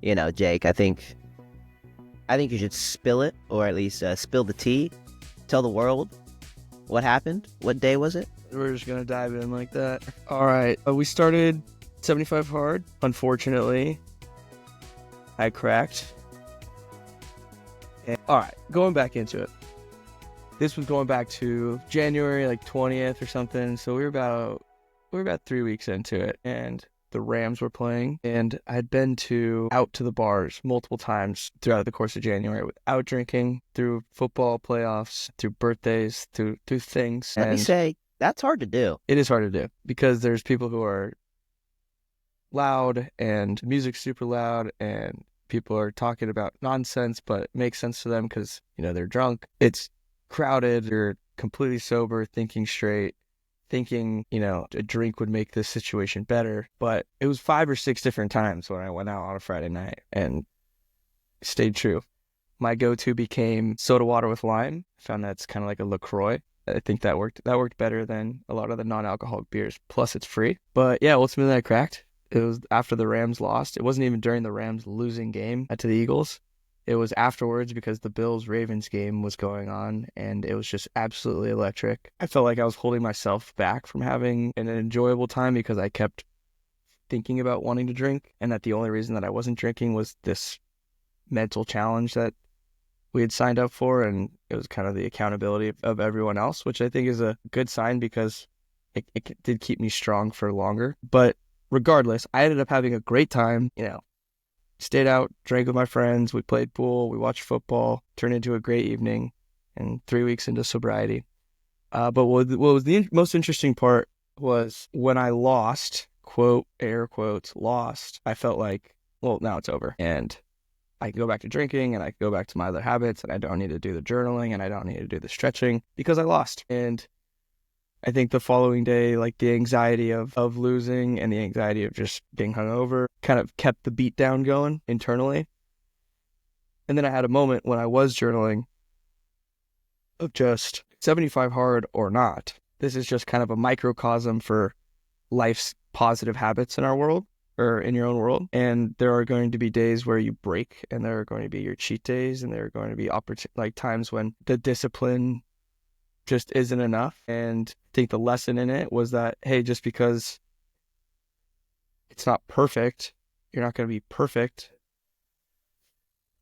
Jake, I think you should spill it, or at least spill the tea. Tell the world what happened. What day was it? We're just gonna dive in like that. All right, we started 75 hard. Unfortunately, I cracked. All right, going back into it. This was going back to January, like 20th or something. So we were about 3 weeks into it, and the Rams were playing, and I'd been out to the bars multiple times throughout the course of January without drinking, through football playoffs, through birthdays, through things. Let me say, that's hard to do. It is hard to do because there's people who are loud and music's super loud, and people are talking about nonsense, but it makes sense to them because, they're drunk. It's crowded. You're completely sober, thinking straight, thinking, a drink would make this situation better. But it was 5 or 6 different times when I went out on a Friday night and stayed true. My go-to became soda water with lime. I found that's kind of like a LaCroix. I think that worked better than a lot of the non-alcoholic beers. Plus, it's free. But yeah, ultimately I cracked. It was after the Rams lost. It wasn't even during the Rams losing game to the Eagles. It was afterwards because the Bills-Ravens game was going on, and it was just absolutely electric. I felt like I was holding myself back from having an enjoyable time because I kept thinking about wanting to drink, and that the only reason that I wasn't drinking was this mental challenge that we had signed up for, and it was kind of the accountability of everyone else, which I think is a good sign because it did keep me strong for longer. But regardless, I ended up having a great time, stayed out, drank with my friends, we played pool, we watched football, turned into a great evening, and 3 weeks into sobriety. But what was the most interesting part was when I lost, quote, air quotes, lost, I felt like, well, now it's over. And I can go back to drinking, and I can go back to my other habits, and I don't need to do the journaling, and I don't need to do the stretching because I lost. And I think the following day, like the anxiety of losing and the anxiety of just being hungover kind of kept the beat down going internally. And then I had a moment when I was journaling of just 75 hard or not. This is just kind of a microcosm for life's positive habits in our world, or in your own world. And there are going to be days where you break, and there are going to be your cheat days, and there are going to be times when the discipline just isn't enough. And I think the lesson in it was that, hey, just because it's not perfect, you're not going to be perfect.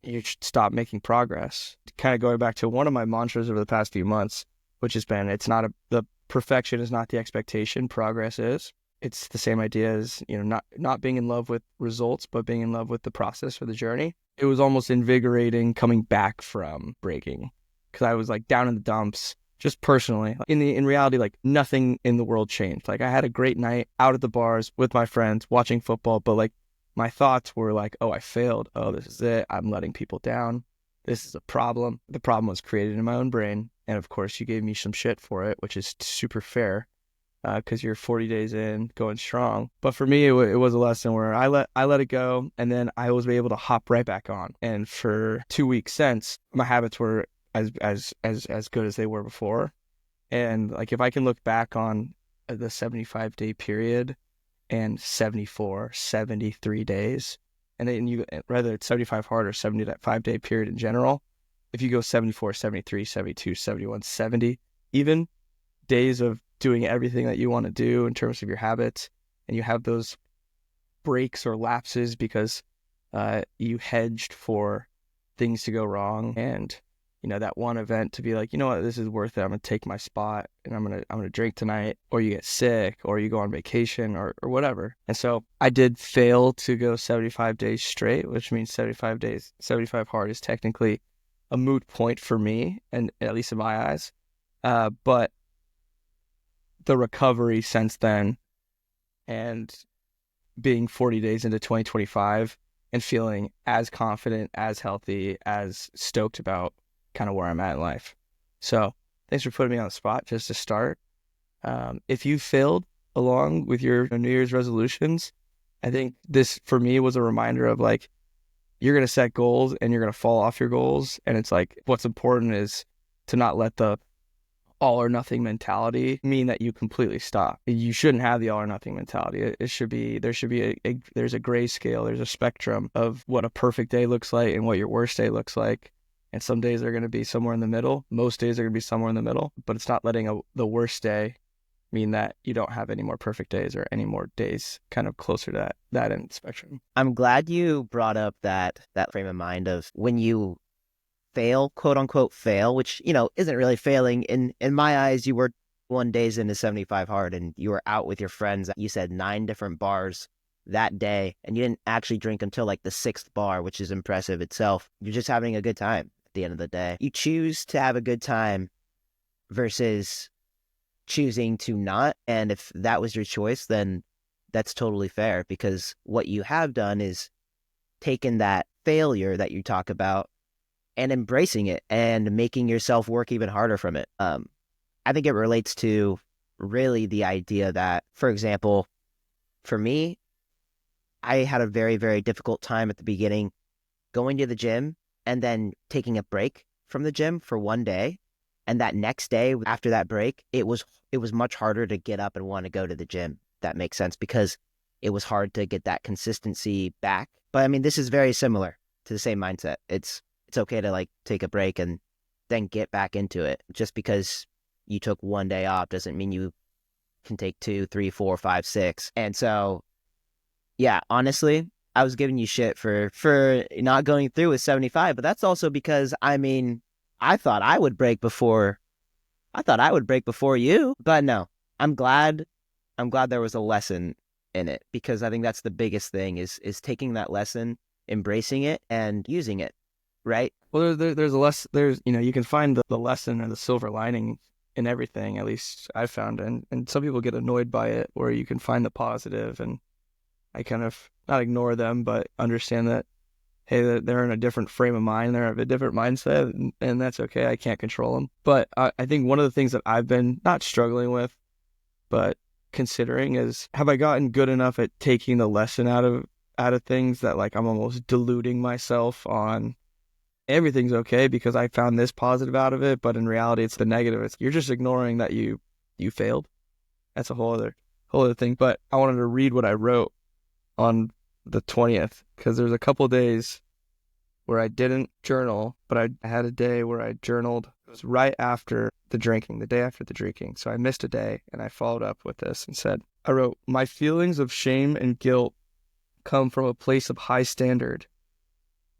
You should stop making progress. Kind of going back to one of my mantras over the past few months, which has been, the perfection is not the expectation, progress is. It's the same idea as, not being in love with results, but being in love with the process or the journey. It was almost invigorating coming back from breaking because I was like down in the dumps. Just personally, in reality, like nothing in the world changed. Like I had a great night out at the bars with my friends watching football, but like my thoughts were like, oh, I failed. Oh, this is it. I'm letting people down. This is a problem. The problem was created in my own brain. And of course, you gave me some shit for it, which is super fair because you're 40 days in going strong. But for me, it was a lesson where I let it go, and then I was able to hop right back on. And for 2 weeks since, my habits were as good as they were before. And like if I can look back on the 75-day period and 73 days, and then you, whether it's 75 hard or 75-day period in general, if you go 74, 73, 72, 71, 70 even days of doing everything that you want to do in terms of your habits, and you have those breaks or lapses because you hedged for things to go wrong, and that one event to be like, what, this is worth it. I'm going to take my spot, and I'm going to drink tonight, or you get sick, or you go on vacation, or whatever. And so I did fail to go 75 days straight, which means 75 hard is technically a moot point for me, and at least in my eyes. But the recovery since then, and being 40 days into 2025 and feeling as confident, as healthy, as stoked about kind of where I'm at in life. So thanks for putting me on the spot just to start. If you failed along with your New Year's resolutions, I think this for me was a reminder of like, you're going to set goals and you're going to fall off your goals. And it's like, what's important is to not let the all or nothing mentality mean that you completely stop. You shouldn't have the all or nothing mentality. It should be, there's a gray scale, there's a spectrum of what a perfect day looks like and what your worst day looks like. And some days are going to be somewhere in the middle. Most days are going to be somewhere in the middle, but it's not letting the worst day mean that you don't have any more perfect days or any more days kind of closer to that end spectrum. I'm glad you brought up that frame of mind of when you fail, quote unquote fail, which, isn't really failing. In my eyes, you were 1 days into 75 hard and you were out with your friends. You said 9 different bars that day, and you didn't actually drink until like the 6th bar, which is impressive itself. You're just having a good time at the end of the day. You choose to have a good time versus choosing to not. And if that was your choice, then that's totally fair, because what you have done is taken that failure that you talk about and embracing it and making yourself work even harder from it. I think it relates to really the idea that, for example, for me, I had a very, very difficult time at the beginning going to the gym and then taking a break from the gym for 1 day. And that next day after that break, it was much harder to get up and want to go to the gym. That makes sense, because it was hard to get that consistency back. But I mean, this is very similar to the same mindset. It's okay to like take a break and then get back into it. Just because you took 1 day off doesn't mean you can take 2, 3, 4, 5, 6. And so, yeah, honestly, I was giving you shit for not going through with 75, but that's also because, I mean, I thought I would break before you, but no, I'm glad there was a lesson in it, because I think that's the biggest thing is taking that lesson, embracing it, and using it, right? Well, you can find the lesson or the silver lining in everything, at least I've found, and some people get annoyed by it, where you can find the positive, and I kind of not ignore them, but understand that, hey, they're in a different frame of mind, they're of a different mindset, and that's okay. I can't control them. But I think one of the things that I've been not struggling with, but considering, is, have I gotten good enough at taking the lesson out of things that, like, I'm almost deluding myself on everything's okay because I found this positive out of it, but in reality it's the negative. You're just ignoring that you failed. That's a whole other thing. But I wanted to read what I wrote on the 20th, because there's a couple days where I didn't journal, but I had a day where I journaled. It was right after the day after the drinking. So I missed a day, and I followed up with this and said, I wrote, my feelings of shame and guilt come from a place of high standard,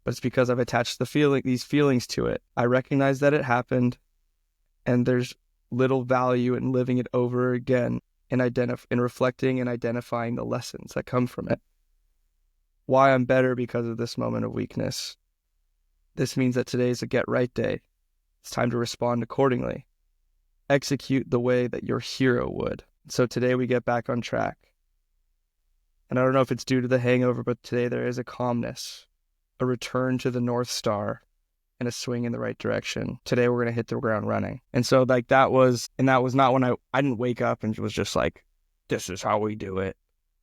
but it's because I've attached these feelings to it. I recognize that it happened, and there's little value in living it over again and reflecting and identifying the lessons that come from it. Why I'm better because of this moment of weakness. This means that today is a get right day. It's time to respond accordingly. Execute the way that your hero would. So today we get back on track. And I don't know if it's due to the hangover, but today there is a calmness, a return to the North Star, and a swing in the right direction. Today we're going to hit the ground running. And so like that was not when I didn't wake up and was just like, this is how we do it.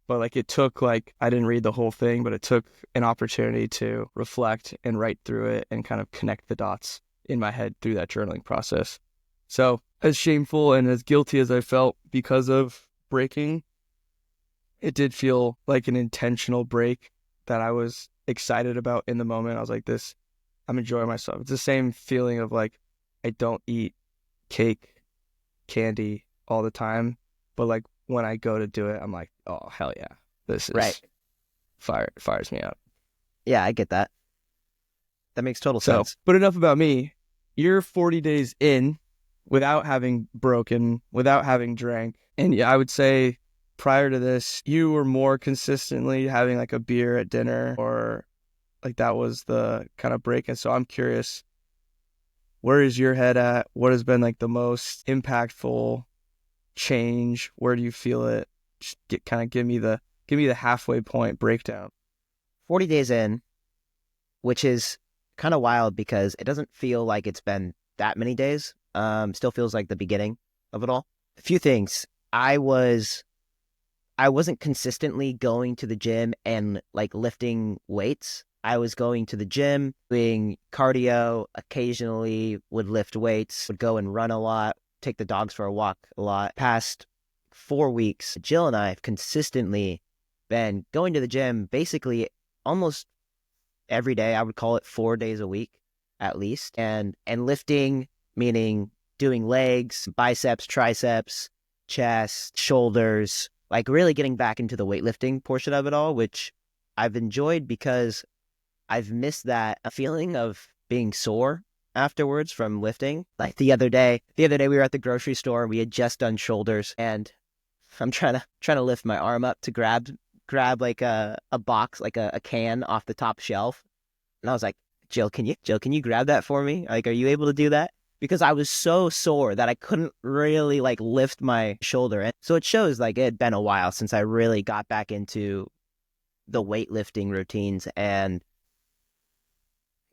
But like it took, like, I didn't read the whole thing, but it took an opportunity to reflect and write through it and kind of connect the dots in my head through that journaling process. So as shameful and as guilty as I felt because of breaking, it did feel like an intentional break that I was excited about in the moment. I was like, I'm enjoying myself. It's the same feeling of like, I don't eat cake, candy all the time, but like when I go to do it, I'm like, oh, hell yeah. This is right. Fires me up. Yeah, I get that. That makes total sense. But enough about me. You're 40 days in without having broken, without having drank. And yeah, I would say prior to this, you were more consistently having like a beer at dinner, or like that was the kind of break. And so I'm curious, where is your head at? What has been like the most impactful change? Where do you feel it? Just give me the halfway point breakdown. 40 days in, which is kind of wild because it doesn't feel like it's been that many days. Still feels like the beginning of it all. A few things. I wasn't consistently going to the gym and like lifting weights. I was going to the gym, doing cardio, occasionally would lift weights, would go and run a lot, take the dogs for a walk a lot. Past 4 weeks, Jill and I have consistently been going to the gym basically almost every day. I would call it 4 days a week at least. And lifting, meaning doing legs, biceps, triceps, chest, shoulders, like really getting back into the weightlifting portion of it all, which I've enjoyed because I've missed that feeling of being sore afterwards from lifting. Like the other day we were at the grocery store and we had just done shoulders, and I'm trying to lift my arm up to grab like a box, like a can off the top shelf. And I was like, Jill, can you grab that for me? Like, are you able to do that? Because I was so sore that I couldn't really like lift my shoulder. And so it shows like it had been a while since I really got back into the weightlifting routines, and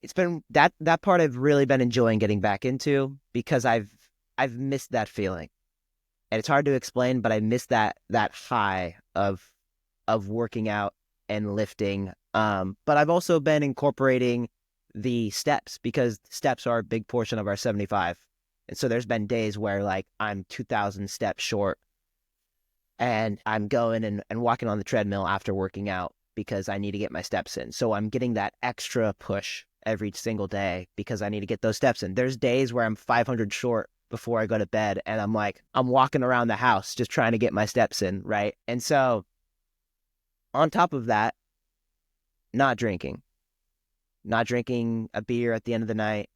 it's been that part I've really been enjoying getting back into because I've missed that feeling. And it's hard to explain, but I miss that high of working out and lifting. But I've also been incorporating the steps because steps are a big portion of our 75. And so there's been days where like I'm 2,000 steps short and I'm going and walking on the treadmill after working out because I need to get my steps in. So I'm getting that extra push every single day because I need to get those steps in. There's days where I'm 500 short before I go to bed and I'm walking around the house just trying to get my steps in, right? And so on top of that, not drinking a beer at the end of the night,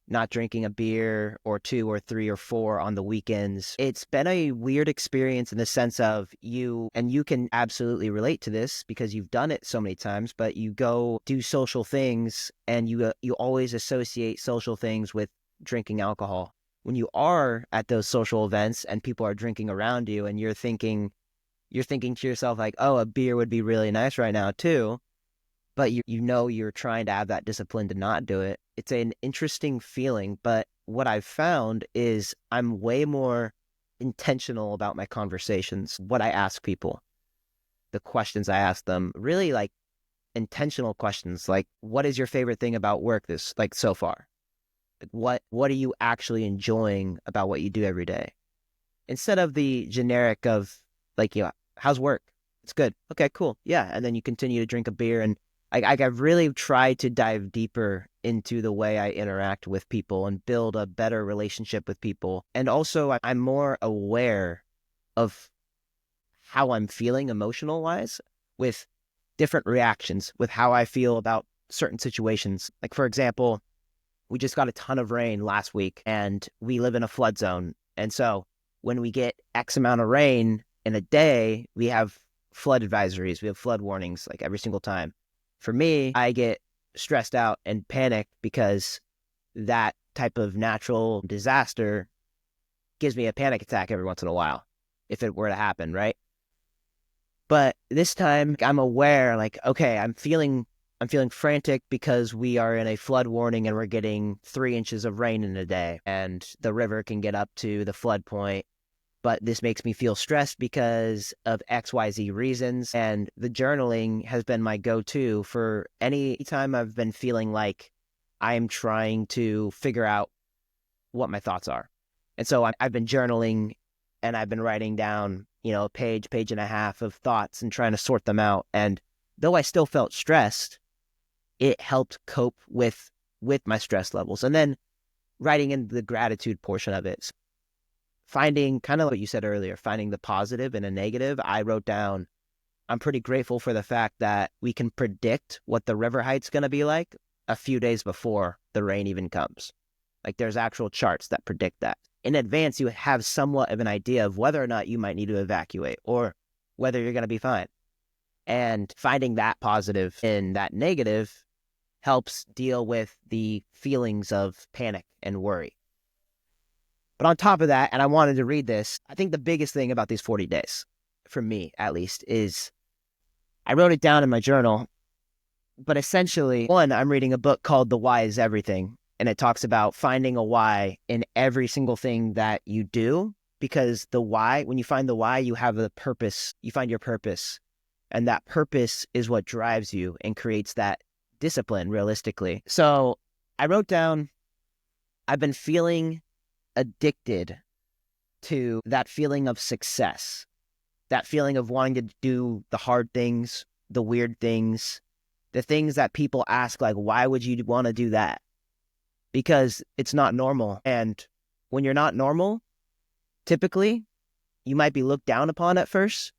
not drinking a beer or two or three or four on the weekends. It's been a weird experience in the sense of and you can absolutely relate to this because you've done it so many times, but you go do social things and you always associate social things with drinking alcohol. When you are at those social events and people are drinking around you and you're thinking to yourself like, oh, a beer would be really nice right now too. But you're trying to have that discipline to not do it. It's an interesting feeling, but what I've found is I'm way more intentional about my conversations, what I ask people, the questions I ask them, really like intentional questions, like what is your favorite thing about work this like so far? Like what are you actually enjoying about what you do every day? Instead of the generic of like, how's work? It's good. Okay, cool. Yeah. And then you continue to drink a beer. And I've really tried to dive deeper into the way I interact with people and build a better relationship with people. And also I'm more aware of how I'm feeling emotional wise with different reactions with how I feel about certain situations. Like, for example, we just got a ton of rain last week and we live in a flood zone. And so when we get X amount of rain in a day, we have flood advisories, we have flood warnings like every single time. For me, I get stressed out and panic because that type of natural disaster gives me a panic attack every once in a while if it were to happen, right? But this time I'm aware, like, okay, I'm feeling frantic because we are in a flood warning and we're getting 3 inches of rain in a day and the river can get up to the flood point. But this makes me feel stressed because of XYZ reasons. And the journaling has been my go-to for any time I've been feeling like I'm trying to figure out what my thoughts are. And so I've been journaling and I've been writing down, a page and a half of thoughts and trying to sort them out. And though I still felt stressed, it helped cope with my stress levels. And then writing in the gratitude portion of it. Finding kind of what you said earlier, finding the positive in a negative. I wrote down, I'm pretty grateful for the fact that we can predict what the river height's going to be like a few days before the rain even comes. Like there's actual charts that predict that. In advance, you have somewhat of an idea of whether or not you might need to evacuate or whether you're going to be fine. And finding that positive in that negative helps deal with the feelings of panic and worry. But on top of that, and I wanted to read this, I think the biggest thing about these 40 days, for me at least, is I wrote it down in my journal. But essentially, one, I'm reading a book called The Why is Everything. And it talks about finding a why in every single thing that you do. Because the why, when you find the why, you have the purpose, you find your purpose. And that purpose is what drives you and creates that discipline realistically. So I wrote down, I've been feeling addicted to that feeling of success, that feeling of wanting to do the hard things, the weird things, the things that people ask, like, why would you want to do that? Because it's not normal. And when you're not normal, typically you might be looked down upon at first,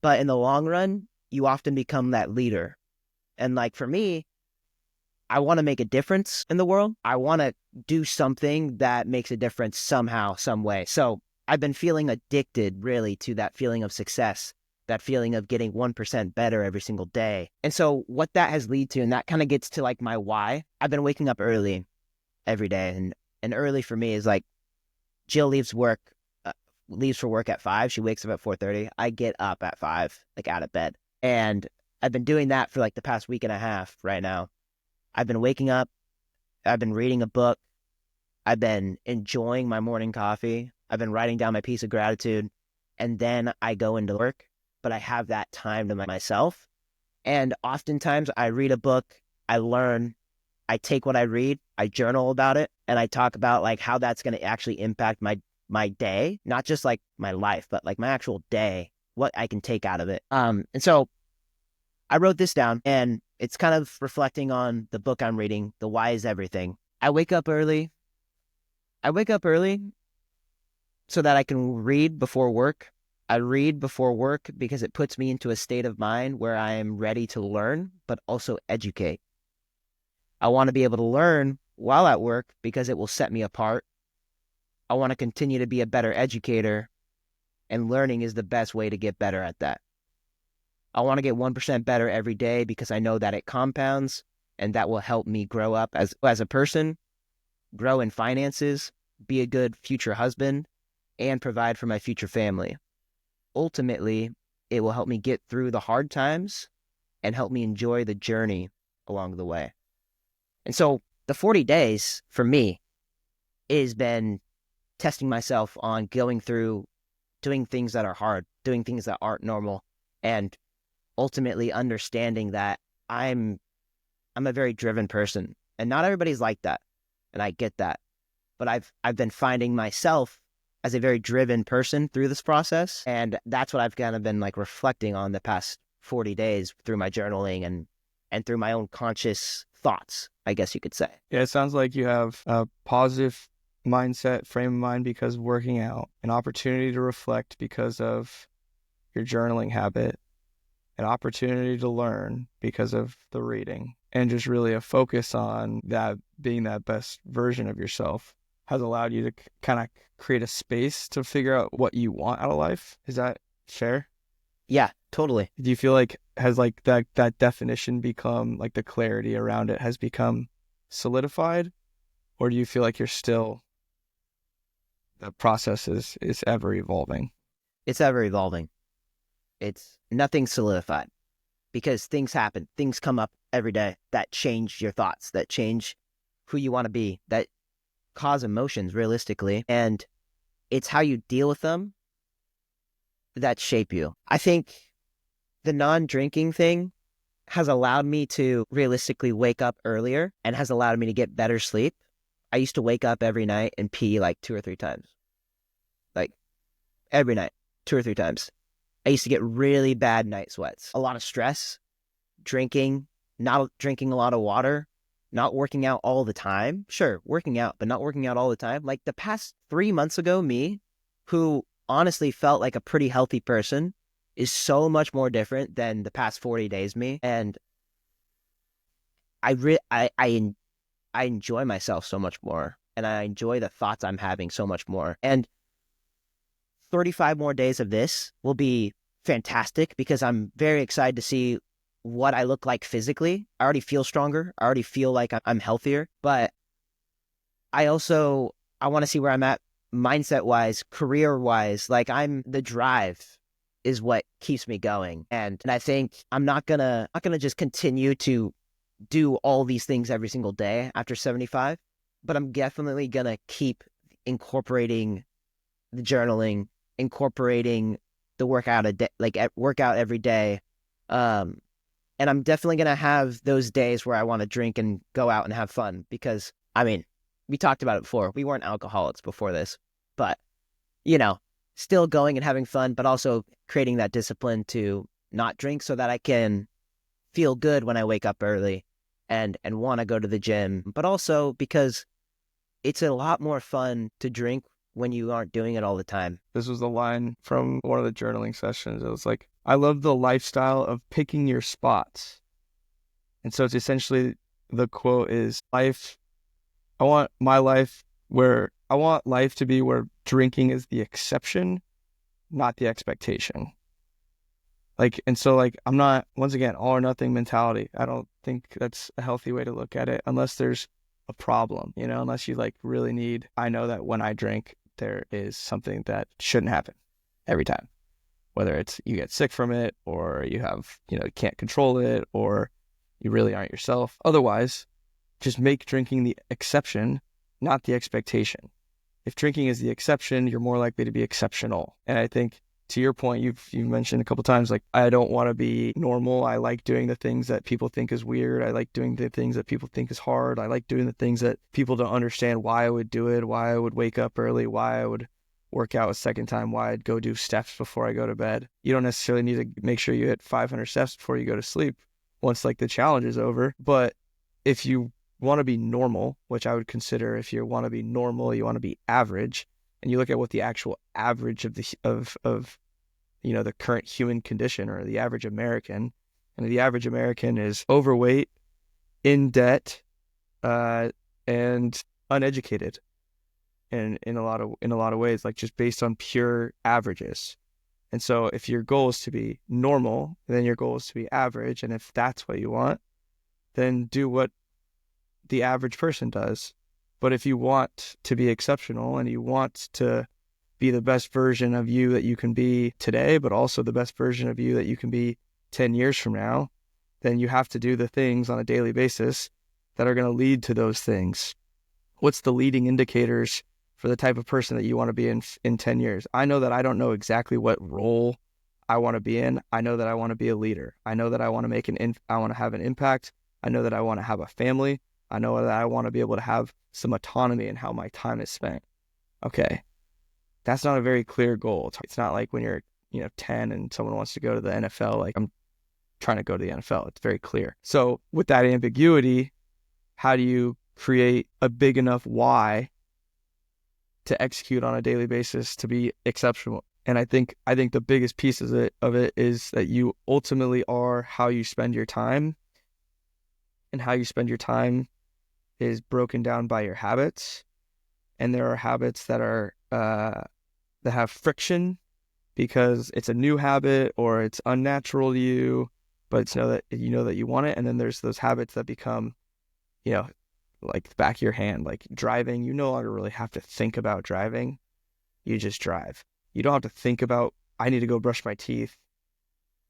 but in the long run, you often become that leader. And like for me, I want to make a difference in the world. I want to do something that makes a difference somehow, some way. So I've been feeling addicted really to that feeling of success, that feeling of getting 1% better every single day. And so what that has led to, and that kind of gets to like my why, I've been waking up early every day. And early for me is like Jill leaves for work at 5. She wakes up at 4:30. I get up at 5, like out of bed. And I've been doing that for like the past week and a half right now. I've been waking up. I've been reading a book. I've been enjoying my morning coffee. I've been writing down my piece of gratitude. And then I go into work, but I have that time to myself. And oftentimes I read a book, I learn, I take what I read, I journal about it, and I talk about like how that's going to actually impact my day, not just like my life, but like my actual day, what I can take out of it. And so I wrote this down, and it's kind of reflecting on the book I'm reading, The Why is Everything. I wake up early. I wake up early so that I can read before work. I read before work because it puts me into a state of mind where I am ready to learn, but also educate. I want to be able to learn while at work because it will set me apart. I want to continue to be a better educator, and learning is the best way to get better at that. I want to get 1% better every day because I know that it compounds, and that will help me grow up as a person, grow in finances, be a good future husband, and provide for my future family. Ultimately, it will help me get through the hard times and help me enjoy the journey along the way. And so the 40 days for me has been testing myself on going through doing things that are hard, doing things that aren't normal, and ultimately understanding that I'm a very driven person, and not everybody's like that, and I get that. But I've been finding myself as a very driven person through this process, and that's what I've kind of been like reflecting on the past 40 days through my journaling and through my own conscious thoughts, I guess you could say. Yeah, it sounds like you have a positive mindset, frame of mind because of working out, an opportunity to reflect because of your journaling habit, an opportunity to learn because of the reading, and just really a focus on that being that best version of yourself has allowed you to kind of create a space to figure out what you want out of life. Is that fair? Yeah, totally. Do you feel like has like that definition become like the clarity around it has become solidified, or do you feel like you're still the process is ever evolving? It's ever evolving. It's nothing solidified because things happen. Things come up every day that change your thoughts, that change who you want to be, that cause emotions realistically. And it's how you deal with them that shape you. I think the non-drinking thing has allowed me to realistically wake up earlier and has allowed me to get better sleep. I used to wake up every night and pee like 2 or 3 times. Like every night, 2 or 3 times. I used to get really bad night sweats. A lot of stress, drinking, not drinking a lot of water, not working out all the time. Sure, working out, but not working out all the time. Like the past 3 months ago, me, who honestly felt like a pretty healthy person, is so much more different than the past 40 days me. And I enjoy myself so much more, and I enjoy the thoughts I'm having so much more. And 35 more days of this will be fantastic because I'm very excited to see what I look like physically. I already feel stronger. I already feel like I'm healthier, but I want to see where I'm at mindset wise, career wise. Like the drive is what keeps me going. And I think I'm not gonna just continue to do all these things every single day after 75, but I'm definitely gonna keep incorporating the journaling, incorporating the workout a day, like workout every day. And I'm definitely gonna have those days where I want to drink and go out and have fun because I mean, we talked about it before. We weren't alcoholics before this, but you know, still going and having fun, but also creating that discipline to not drink so that I can feel good when I wake up early and want to go to the gym, but also because it's a lot more fun to drink when you aren't doing it all the time. This was the line from one of the journaling sessions. It was like, I love the lifestyle of picking your spots. And so it's essentially, the quote is, life, I want my life where I want life to be where drinking is the exception, not the expectation. Like, and so like, I'm not, once again, all or nothing mentality. I don't think that's a healthy way to look at it unless there's a problem, unless you like really need, I know that when I drink, there is something that shouldn't happen every time, whether it's you get sick from it or you have, you can't control it or you really aren't yourself. Otherwise, just make drinking the exception, not the expectation. If drinking is the exception, you're more likely to be exceptional. And I think to your point, you've mentioned a couple times, like, I don't want to be normal. I like doing the things that people think is weird. I like doing the things that people think is hard. I like doing the things that people don't understand why I would do it, why I would wake up early, why I would work out a second time, why I'd go do steps before I go to bed. You don't necessarily need to make sure you hit 500 steps before you go to sleep once like the challenge is over. But if you want to be normal, which I would consider, if you want to be normal, you want to be average, and you look at what the actual average of the current human condition, or the average American, and the average American is overweight, in debt, and uneducated, and in a lot of ways, like just based on pure averages. And so if your goal is to be normal, then your goal is to be average, and if that's what you want, then do what the average person does. But if you want to be exceptional and you want to be the best version of you that you can be today, but also the best version of you that you can be 10 years from now, then you have to do the things on a daily basis that are going to lead to those things. What's the leading indicators for the type of person that you want to be in 10 years? I know that I don't know exactly what role I want to be in. I know that I want to be a leader. I know that I want to I want to have an impact. I know that I want to have a family. I know that I want to be able to have some autonomy in how my time is spent. Okay. That's not a very clear goal. It's not like when you're, 10 and someone wants to go to the NFL, like, I'm trying to go to the NFL. It's very clear. So with that ambiguity, how do you create a big enough why to execute on a daily basis to be exceptional? And I think the biggest piece of it is that you ultimately are how you spend your time, and how you spend your time is broken down by your habits. And there are habits that are that have friction because it's a new habit or it's unnatural to you, but it's that you want it. And then there's those habits that become, like the back of your hand, like driving. You no longer really have to think about driving. You just drive. You don't have to think about, I need to go brush my teeth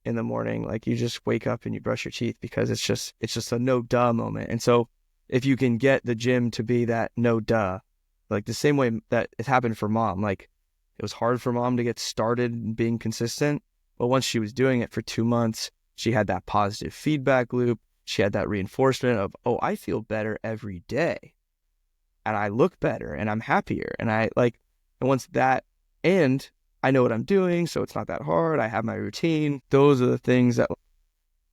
in the morning. Like, you just wake up and you brush your teeth because it's just a no duh moment. And so if you can get the gym to be that no duh, like the same way that it happened for mom, like it was hard for mom to get started in being consistent, but once she was doing it for 2 months, she had that positive feedback loop. She had that reinforcement of, oh, I feel better every day and I look better and I'm happier. And and once that, and I know what I'm doing, so it's not that hard. I have my routine. Those are the things that,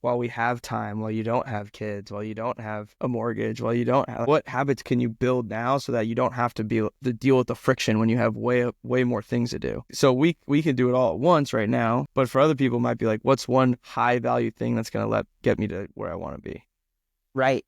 while we have time, while you don't have kids, while you don't have a mortgage, while you don't have, what habits can you build now so that you don't have to deal with the friction when you have way more things to do? So we can do it all at once right now, but for other people it might be like, what's one high value thing that's going to get me to where I want to be? Right.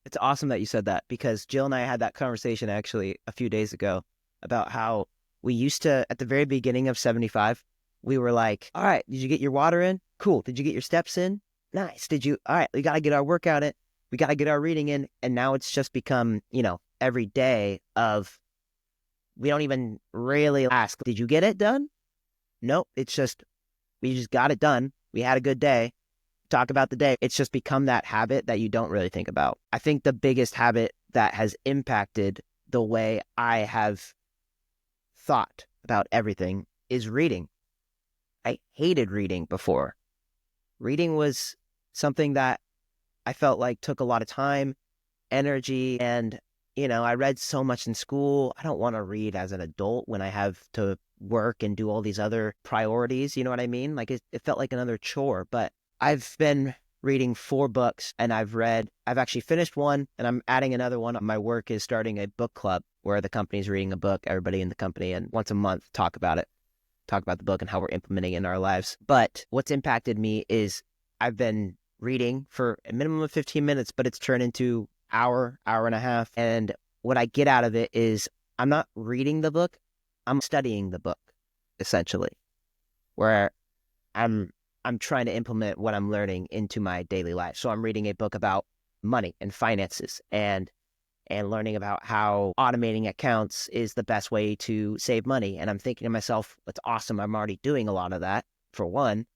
It's awesome that you said that, because Jill and I had that conversation actually a few days ago about how we used to, at the very beginning of 75, we were like, all right, did you get your water in? Cool. Did you get your steps in? Nice. All right, we got to get our workout in. We got to get our reading in. And now it's just become, every day of, we don't even really ask, did you get it done? Nope. It's just, we just got it done. We had a good day. Talk about the day. It's just become that habit that you don't really think about. I think the biggest habit that has impacted the way I have thought about everything is reading. I hated reading before. Reading was something that I felt like took a lot of time, energy, and, I read so much in school. I don't want to read as an adult when I have to work and do all these other priorities. You know what I mean? Like it felt like another chore. But I've been reading 4 books and I've actually finished one and I'm adding another one. My work is starting a book club where the company's reading a book, everybody in the company, and once a month talk about it, talk about the book and how we're implementing it in our lives. But what's impacted me is I've been reading for a minimum of 15 minutes, but it's turned into hour and a half. And what I get out of it is I'm not reading the book, I'm studying the book, essentially, where I'm I'm trying to implement what I'm learning into my daily life. So I'm reading a book about money and finances and learning about how automating accounts is the best way to save money. And I'm thinking to myself, that's awesome. I'm already doing a lot of that, for one.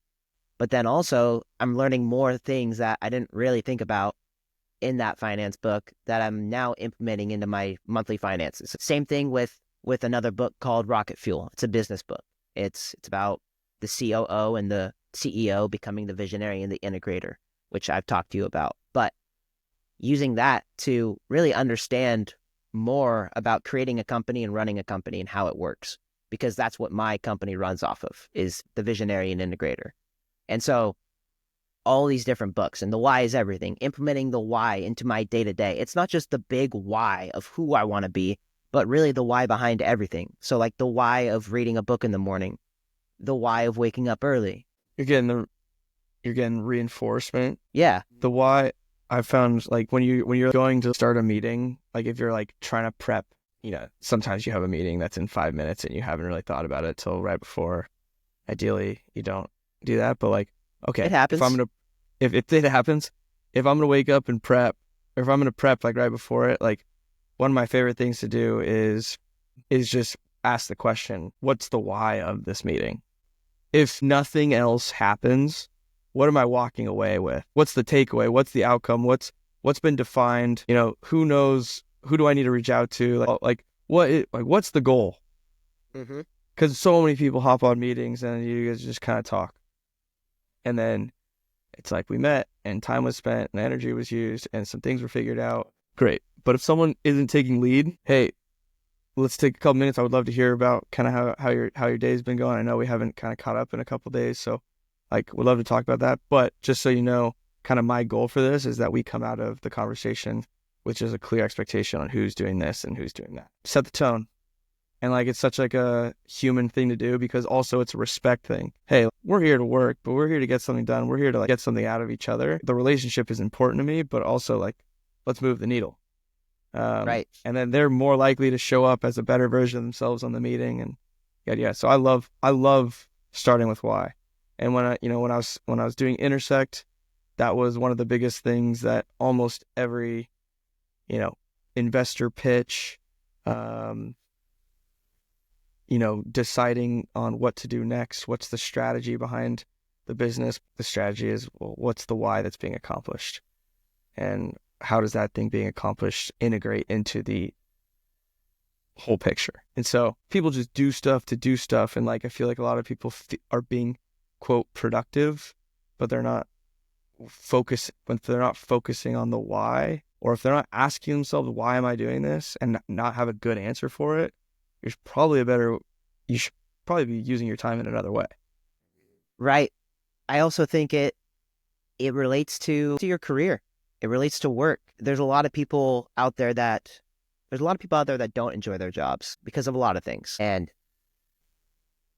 But then also, I'm learning more things that I didn't really think about in that finance book that I'm now implementing into my monthly finances. Same thing with another book called Rocket Fuel. It's a business book. It's about the COO and the CEO becoming the visionary and the integrator, which I've talked to you about. But using that to really understand more about creating a company and running a company and how it works, because that's what my company runs off of, is the visionary and integrator. And so all these different books, and the why is everything, implementing the why into my day to day. It's not just the big why of who I want to be, but really the why behind everything. So like the why of reading a book in the morning, the why of waking up early. You're getting reinforcement. Yeah. The why, I found, like when you're going to start a meeting, like if you're like trying to prep, sometimes you have a meeting that's in 5 minutes and you haven't really thought about it till right before. Ideally, you don't do that, but like, okay, It happens. if it happens, if I'm gonna wake up and prep, or if I'm gonna prep like right before it, like one of my favorite things to do is just ask the question, what's the why of this meeting? If nothing else happens, what am I walking away with? What's the takeaway? What's the outcome? What's been defined? Who knows? Who do I need to reach out to? What's the goal? Mm-hmm. Because so many people hop on meetings and you guys just kind of talk. And then it's like we met and time was spent and energy was used and some things were figured out. Great. But if someone isn't taking lead, hey, let's take a couple minutes. I would love to hear about kind of how your day's been going. I know we haven't kind of caught up in a couple days, so like would love to talk about that. But just so you know, kind of my goal for this is that we come out of the conversation with just a clear expectation on who's doing this and who's doing that. Set the tone. And like it's such like a human thing to do, because also it's a respect thing. Hey, we're here to work, but we're here to get something done. We're here to like get something out of each other. The relationship is important to me, but also like let's move the needle. Right. And then they're more likely to show up as a better version of themselves on the meeting. And yeah. So I love starting with why. And when I was doing Intersect, that was one of the biggest things that almost every, investor pitch, deciding on what to do next, what's the strategy behind the business. The strategy is, well, what's the why that's being accomplished? And how does that thing being accomplished integrate into the whole picture? And so people just do stuff to do stuff. And like, I feel like a lot of people are being, quote, productive, but they're not focusing on the why, or if they're not asking themselves, why am I doing this, and not have a good answer for it, you should probably be using your time in another way. Right. I also think it relates to your career. It relates to work. There's a lot of people out there that don't enjoy their jobs because of a lot of things. And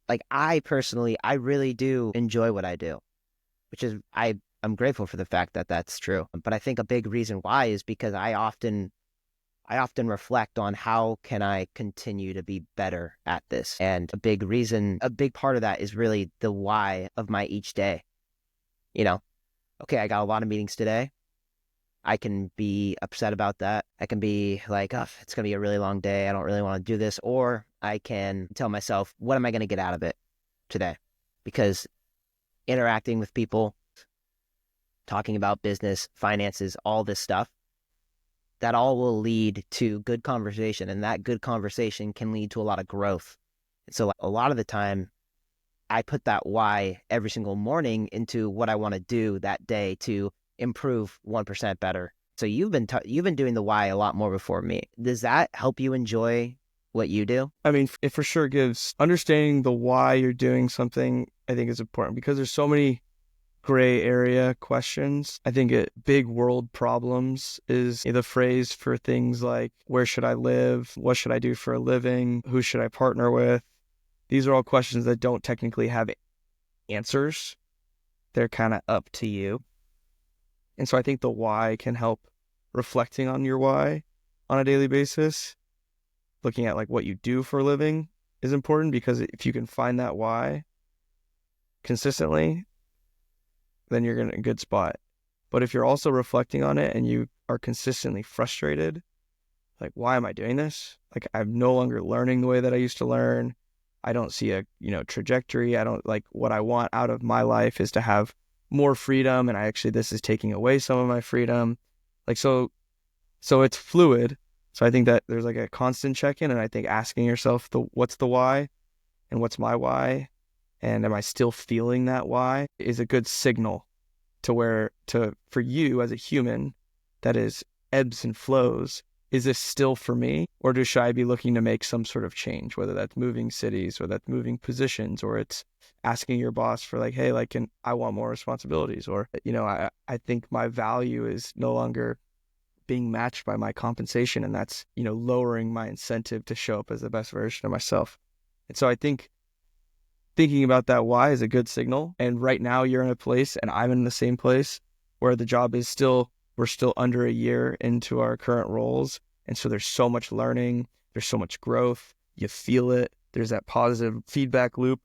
like I personally, I really do enjoy what I do, which is I'm grateful for the fact that that's true. But I think a big reason why is because I often reflect on how can I continue to be better at this. And a big part of that is really the why of my each day. Okay, I got a lot of meetings today. I can be upset about that. I can be like, oh, it's going to be a really long day. I don't really want to do this. Or I can tell myself, what am I going to get out of it today? Because interacting with people, talking about business, finances, all this stuff, that all will lead to good conversation. And that good conversation can lead to a lot of growth. And so a lot of the time, I put that why every single morning into what I want to do that day to improve 1% better So you've been doing the why a lot more before me. Does that help you enjoy what you do? I mean, it for sure gives understanding the why you're doing something, I think is important because there's so many gray area questions. I think big world problems is the phrase for things like where should I live? What should I do for a living? Who should I partner with? These are all questions that don't technically have answers. They're kind of up to you. And so I think the why can help reflecting on your why on a daily basis. Looking at like what you do for a living is important because if you can find that why consistently, then you're in a good spot. But if you're also reflecting on it and you are consistently frustrated, like, why am I doing this? Like, I'm no longer learning the way that I used to learn. I don't see a, trajectory. I don't like what I want out of my life is to have more freedom. And this is taking away some of my freedom. Like, so it's fluid. So I think that there's like a constant check-in, and I think asking yourself what's the why and what's my why, and am I still feeling that why is a good signal for you as a human that is ebbs and flows. Is this still for me, or should I be looking to make some sort of change, whether that's moving cities or that's moving positions, or it's asking your boss for like, hey, like, I want more responsibilities, or, I think my value is no longer being matched by my compensation, and that's, lowering my incentive to show up as the best version of myself. And so I think thinking about that why is a good signal. And right now you're in a place and I'm in the same place where the job is we're still under a year into our current roles. And so there's so much learning, there's so much growth, you feel it. There's that positive feedback loop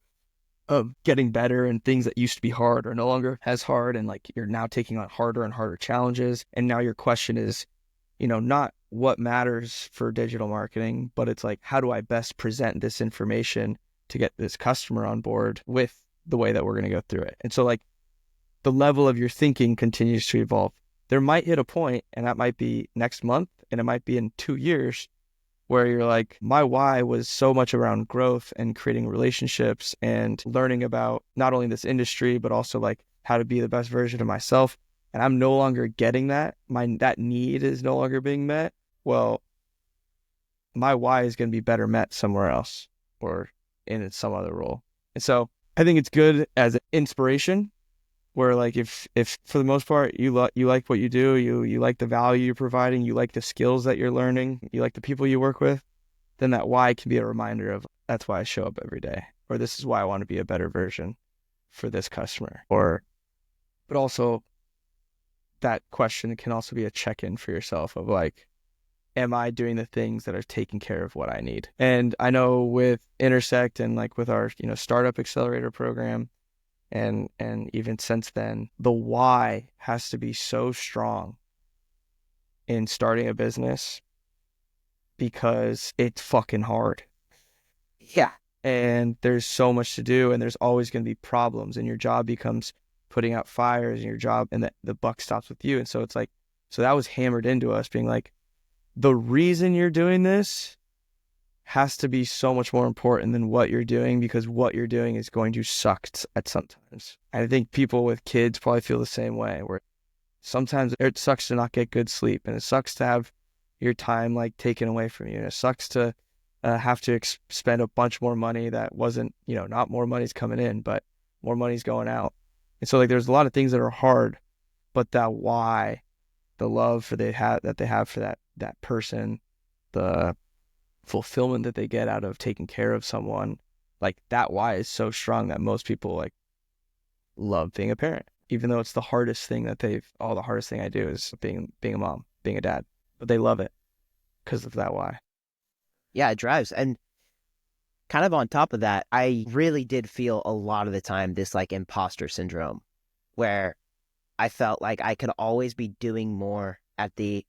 of getting better, and things that used to be hard are no longer as hard. And like, you're now taking on harder and harder challenges. And now your question is, not what matters for digital marketing, but it's like, how do I best present this information to get this customer on board with the way that we're going to go through it? And so like the level of your thinking continues to evolve. There might hit a point, and that might be next month, and it might be in 2 years, where you're like, my why was so much around growth and creating relationships and learning about not only this industry, but also like how to be the best version of myself. And I'm no longer getting that. That need is no longer being met. Well, my why is going to be better met somewhere else or in some other role. And so I think it's good as an inspiration, where like if for the most part you like what you do, you like the value you're providing, you like the skills that you're learning, you like the people you work with, then that why can be a reminder of, that's why I show up every day, or this is why I want to be a better version for this customer. But also that question can also be a check-in for yourself of like, am I doing the things that are taking care of what I need? And I know with Intersect and like with our, startup accelerator program, and even since then, the why has to be so strong in starting a business because it's fucking hard. Yeah. And there's so much to do, and there's always going to be problems, and your job becomes putting out fires, and your job, and the buck stops with you. And so it's like, so that was hammered into us being like, the reason you're doing this has to be so much more important than what you're doing, because what you're doing is going to suck at sometimes. I think people with kids probably feel the same way, where sometimes it sucks to not get good sleep, and it sucks to have your time like taken away from you, and it sucks to have to spend a bunch more money that wasn't, not more money's coming in, but more money's going out. And so like there's a lot of things that are hard, but that why, the love that they have for that person, the fulfillment that they get out of taking care of someone, like that why is so strong that most people like love being a parent, even though it's the hardest thing the hardest thing I do is being a mom, being a dad, but they love it because of that why. Yeah, it drives. And kind of on top of that, I really did feel a lot of the time this like imposter syndrome, where I felt like I could always be doing more. At the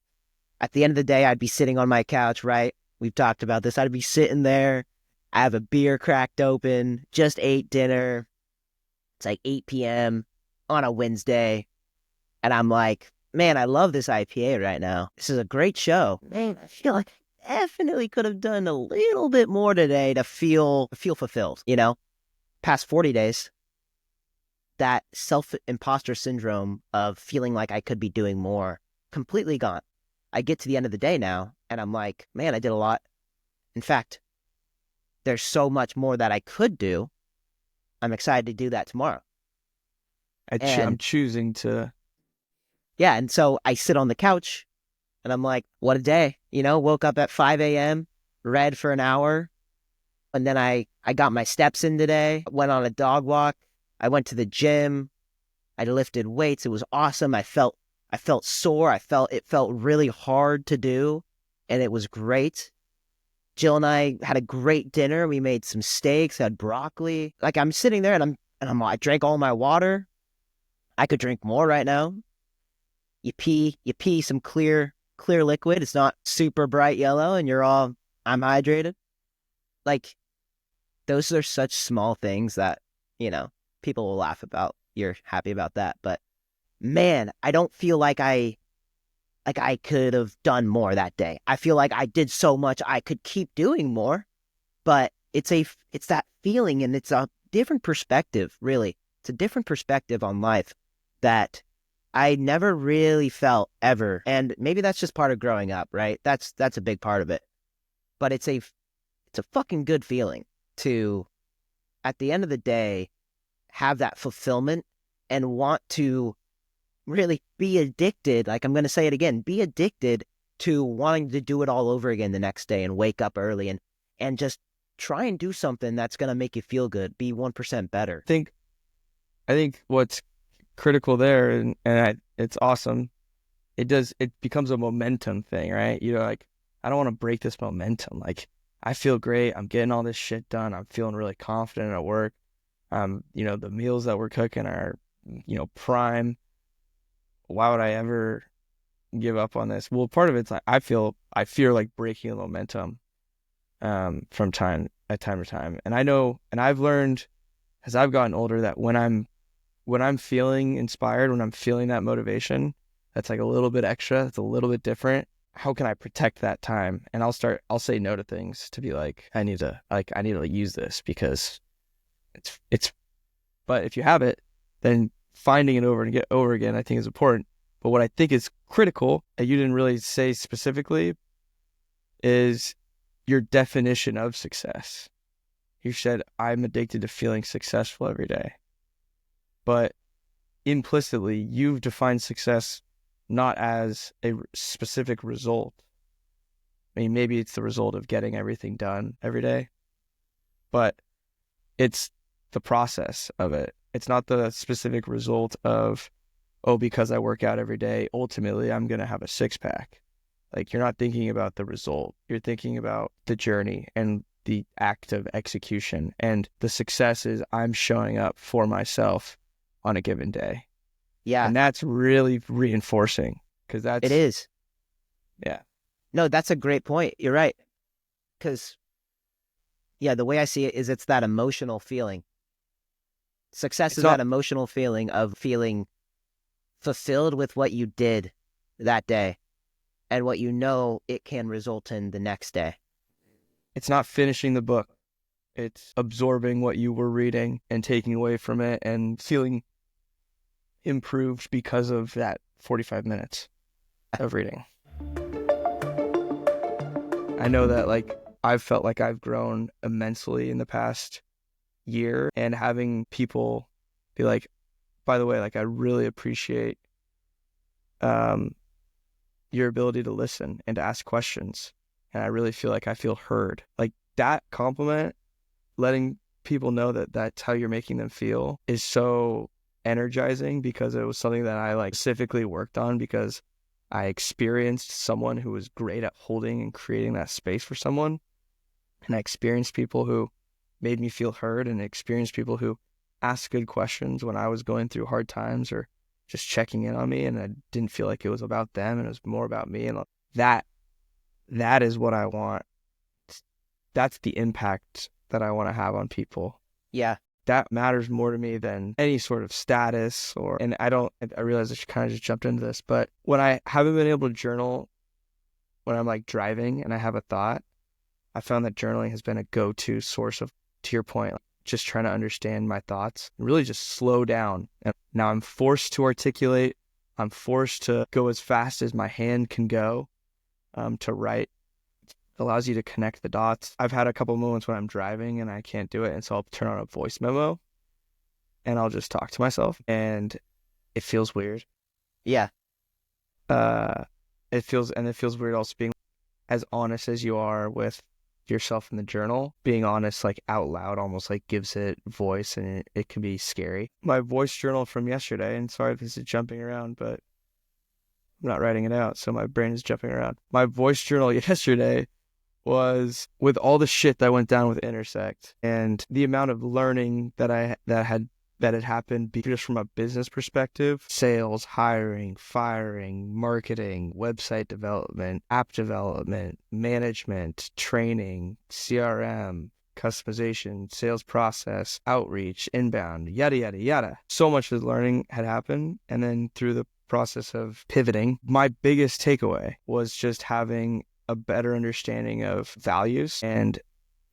end of the day, I'd be sitting on my couch, right? We've talked about this. I'd be sitting there. I have a beer cracked open, just ate dinner. It's like 8 p.m. on a Wednesday. And I'm like, man, I love this IPA right now. This is a great show. Man, I feel like I definitely could have done a little bit more today to feel fulfilled, Past 40 days, that self-imposter syndrome of feeling like I could be doing more completely gone. I get to the end of the day now and I'm like, man, I did a lot. In fact, there's so much more that I could do. I'm excited to do that tomorrow. I'm And choosing to. yeah, and so I sit on the couch and I'm like, what a day. Woke up at 5 a.m., read for an hour. And then I got my steps in today, went on a dog walk. I went to the gym. I lifted weights. It was awesome. I felt sore. It felt really hard to do, and it was great. Jill and I had a great dinner. We made some steaks, had broccoli. Like I'm sitting there I drank all my water. I could drink more right now. You pee some clear liquid. It's not super bright yellow and I'm hydrated. Like those are such small things that, people will laugh about. You're happy about that, but man, I don't feel like I could have done more that day. I feel like I did so much I could keep doing more, but it's that feeling and it's a different perspective, really. It's a different perspective on life that I never really felt ever. And maybe that's just part of growing up, right? That's a big part of it. But it's a fucking good feeling to at the end of the day have that fulfillment and want to really be addicted. Like I'm going to say it again, be addicted to wanting to do it all over again the next day and wake up early and just try and do something that's going to make you feel good, be 1% better. I think what's critical there, it's awesome. It becomes a momentum thing, right? Like, I don't want to break this momentum. Like, I feel great. I'm getting all this shit done. I'm feeling really confident at work. The meals that we're cooking are, prime. Why would I ever give up on this? Well, part of it's like I fear like breaking the momentum from time to time. And I know, and I've learned as I've gotten older that when I'm feeling inspired, when I'm feeling that motivation, that's like a little bit extra, it's a little bit different. How can I protect that time? And I'll say no to things to be like, I need to use this because it's, but if you have it, then finding it over again, I think is important. But what I think is critical that you didn't really say specifically is your definition of success. You said, I'm addicted to feeling successful every day. But implicitly, you've defined success not as a specific result. I mean, maybe it's the result of getting everything done every day, but it's the process of it. It's not the specific result of, oh, because I work out every day, ultimately I'm going to have a six pack. Like, you're not thinking about the result. You're thinking about the journey and the act of execution. And the success is I'm showing up for myself on a given day. Yeah. And that's really reinforcing because It is. Yeah. No, that's a great point. You're right. Because, yeah, the way I see it is it's that emotional feeling. Success is that emotional feeling of feeling fulfilled with what you did that day and what it can result in the next day. It's not finishing the book. It's absorbing what you were reading and taking away from it and feeling improved because of that 45 minutes of reading. I know that like I've felt like I've grown immensely in the past year, and having people be like, by the way, like I really appreciate your ability to listen and to ask questions. And I really feel like I feel heard. Like that compliment, letting people know that that's how you're making them feel is so energizing because it was something that I like specifically worked on because I experienced someone who was great at holding and creating that space for someone. And I experienced people who made me feel heard and experienced people who asked good questions when I was going through hard times or just checking in on me. And I didn't feel like it was about them and it was more about me. And that is what I want. That's the impact that I want to have on people. Yeah. That matters more to me than any sort of status and I realize I should kind of just jumped into this, but when I haven't been able to journal when I'm like driving and I have a thought, I found that journaling has been a go-to source of, to your point, just trying to understand my thoughts and really just slow down. And now I'm forced to articulate I'm forced to go as fast as my hand can go to write. It allows you to connect the dots. I've had a couple moments when I'm driving and I can't do it, and so I'll turn on a voice memo and I'll just talk to myself, and it feels weird. Yeah. Uh, it feels weird also being as honest as you are with yourself in the journal. Being honest, like out loud, almost like gives it voice, and it can be scary. My voice journal from yesterday, and sorry if this is jumping around, but I'm not writing it out, so my brain is jumping around. My voice journal yesterday was with all the shit that went down with Intersect and the amount of learning that had happened just from a business perspective: sales, hiring, firing, marketing, website development, app development, management, training, CRM, customization, sales process, outreach, inbound, yada, yada, yada. So much of the learning had happened. And then through the process of pivoting, my biggest takeaway was just having a better understanding of values and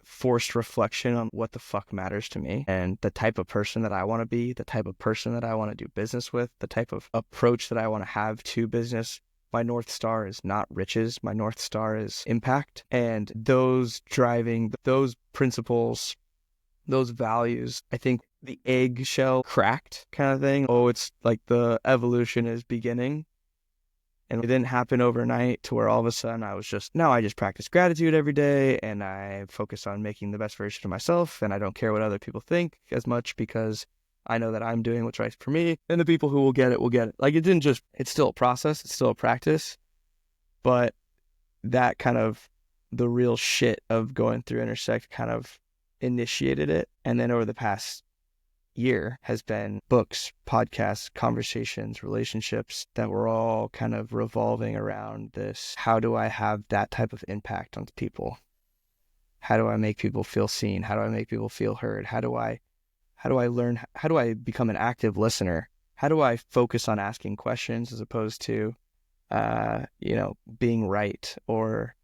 forced reflection on what the fuck matters to me and the type of person that I want to be, the type of person that I want to do business with, the type of approach that I want to have to business. My North Star is not riches. My North Star is impact. And those driving those principles, those values, I think the eggshell cracked kind of thing. Oh, it's like the evolution is beginning. And it didn't happen overnight to where all of a sudden I just practice gratitude every day and I focus on making the best version of myself, and I don't care what other people think as much because I know that I'm doing what's right for me, and the people who will get it will get it. Like it's still a process, it's still a practice, but that kind of the real shit of going through Intersect kind of initiated it. And then over the past year has been books, podcasts, conversations, relationships that were all kind of revolving around this. How do I have that type of impact on people? How do I make people feel seen? How do I make people feel heard? How do I learn? How do I become an active listener? How do I focus on asking questions as opposed to, being right or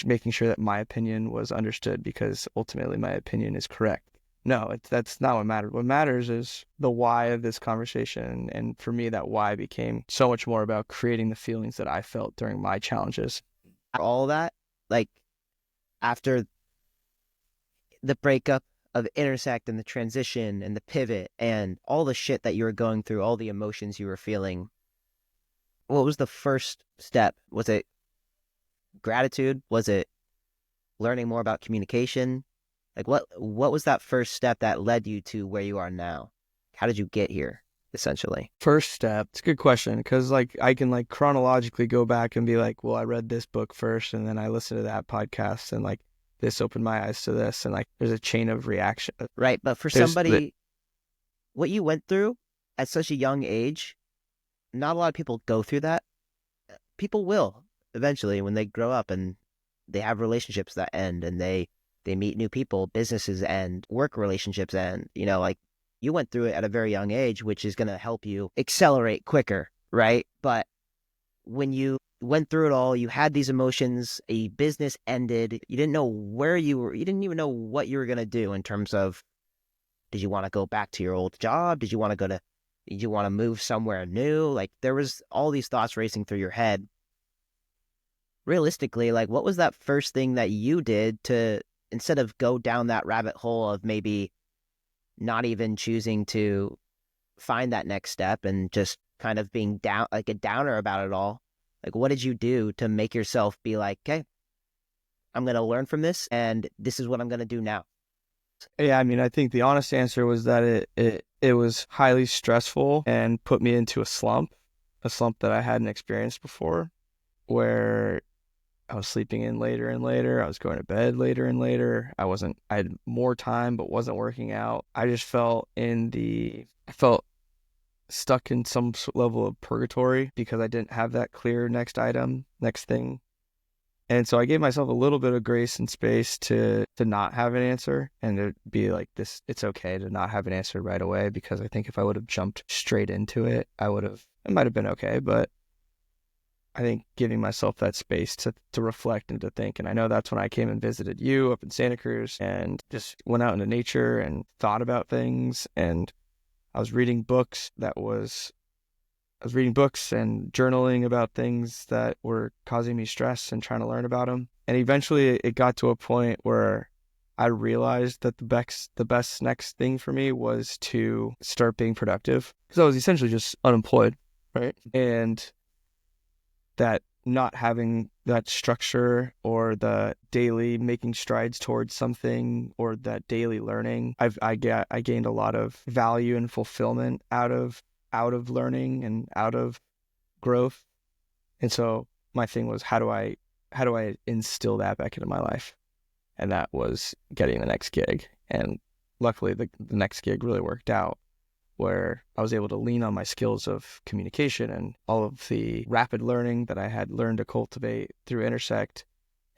making sure that my opinion was understood because ultimately my opinion is correct? No, that's not what matters. What matters is the why of this conversation. And for me, that why became so much more about creating the feelings that I felt during my challenges. All that, like after the breakup of Intersect and the transition and the pivot and all the shit that you were going through, all the emotions you were feeling, what was the first step? Was it gratitude? Was it learning more about communication? Like what was that first step that led you to where you are now? How did you get here, essentially? First step, it's a good question because like I can like chronologically go back and be like, well, I read this book first and then I listened to that podcast and like this opened my eyes to this, and like there's a chain of reaction. Right, but for There's the, somebody, what you went through at such a young age, not a lot of people go through that. People will eventually when they grow up and they have relationships that end and they meet new people, businesses end, work relationships end, like you went through it at a very young age, which is going to help you accelerate quicker, right? But when you went through it all, you had these emotions, a business ended, you didn't know where you were, you didn't even know what you were going to do in terms of, did you want to go back to your old job? Did you want to move somewhere new? Like there was all these thoughts racing through your head. Realistically, like what was that first thing that you did to, instead of go down that rabbit hole of maybe not even choosing to find that next step and just kind of being down, like a downer about it all? Like, what did you do to make yourself be like, okay, I'm going to learn from this and this is what I'm going to do now? Yeah, I mean, I think the honest answer was that it was highly stressful and put me into a slump that I hadn't experienced before, where I was sleeping in later and later. I was going to bed later and later. I had more time, but wasn't working out. I just I felt stuck in some level of purgatory because I didn't have that clear next thing. And so I gave myself a little bit of grace and space to not have an answer and to be like this. It's okay to not have an answer right away, because I think if I would have jumped straight into it, it might have been okay. But I think giving myself that space to reflect and to think. And I know that's when I came and visited you up in Santa Cruz and just went out into nature and thought about things. And I was reading books and journaling about things that were causing me stress and trying to learn about them. And eventually it got to a point where I realized that the best next thing for me was to start being productive because I was essentially just unemployed, right? And that not having that structure or the daily making strides towards something or that daily learning, I gained a lot of value and fulfillment out of learning and out of growth. And so my thing was how do I instill that back into my life? And that was getting the next gig. And luckily the next gig really worked out where I was able to lean on my skills of communication and all of the rapid learning that I had learned to cultivate through Intersect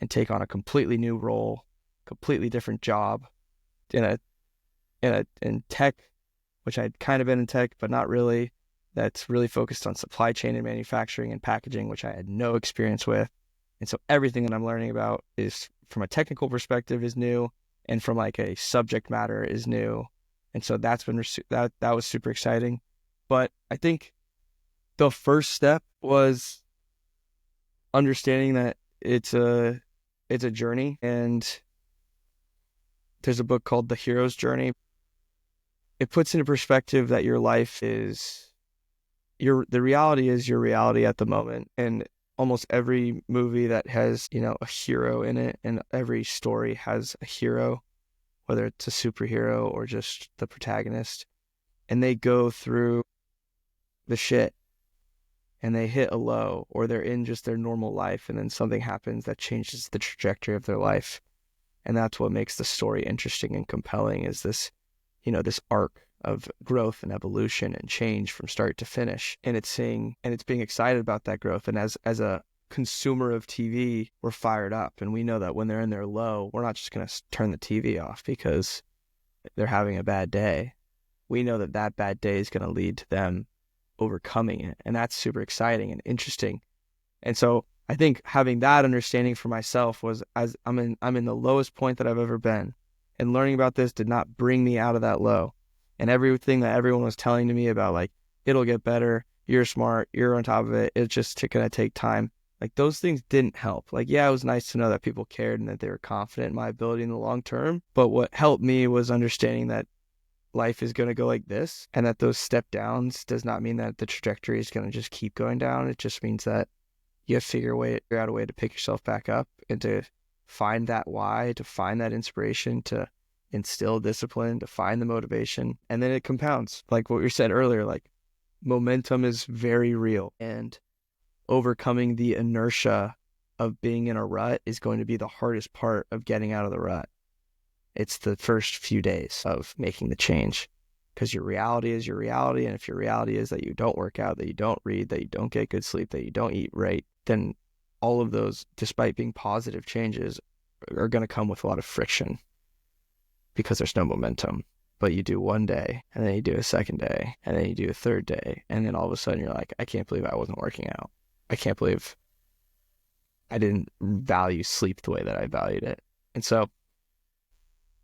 and take on a completely new role, completely different job in tech, which I'd kind of been in tech, but not really. That's really focused on supply chain and manufacturing and packaging, which I had no experience with. And so everything that I'm learning about is from a technical perspective is new, and from like a subject matter is new. And so that was super exciting. But I think the first step was understanding that it's a journey, and there's a book called The Hero's Journey. It puts into perspective that your life is the reality is your reality at the moment. And almost every movie that has, a hero in it, and every story has a hero, whether it's a superhero or just the protagonist, and they go through the shit and they hit a low, or they're in just their normal life, and then something happens that changes the trajectory of their life. And that's what makes the story interesting and compelling, is this arc of growth and evolution and change from start to finish. And it's being excited about that growth. And as a consumer of TV, we're fired up, and we know that when they're in their low, we're not just going to turn the TV off because they're having a bad day. We know that that bad day is going to lead to them overcoming it. And that's super exciting and interesting. And so I think having that understanding for myself was, as I'm in the lowest point that I've ever been, and learning about this did not bring me out of that low. And everything that everyone was telling to me about, like, it'll get better, you're smart, you're on top of it, it's just going to take time. Like, those things didn't help. Like, yeah, it was nice to know that people cared and that they were confident in my ability in the long term. But what helped me was understanding that life is going to go like this, and that those step downs does not mean that the trajectory is going to just keep going down. It just means that you have to figure out a way to pick yourself back up and to find that why, to find that inspiration, to instill discipline, to find the motivation. And then it compounds. Like what we said earlier, like, momentum is very real, and overcoming the inertia of being in a rut is going to be the hardest part of getting out of the rut. It's the first few days of making the change, because your reality is your reality. And if your reality is that you don't work out, that you don't read, that you don't get good sleep, that you don't eat right, then all of those, despite being positive changes, are going to come with a lot of friction because there's no momentum. But you do one day, and then you do a second day, and then you do a third day, and then all of a sudden you're like, I can't believe I wasn't working out. I can't believe I didn't value sleep the way that I valued it. And so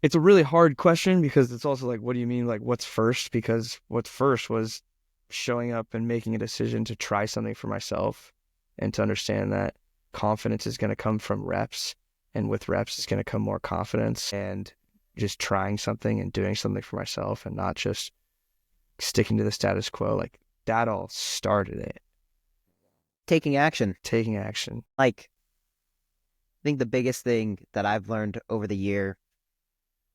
it's a really hard question, because it's also like, what do you mean? Like, what's first? Because what's first was showing up and making a decision to try something for myself, and to understand that confidence is going to come from reps. And with reps, it's going to come more confidence, and just trying something and doing something for myself, and not just sticking to the status quo. Like, that all started it. Taking action. Taking action. Like, I think the biggest thing that I've learned over the year,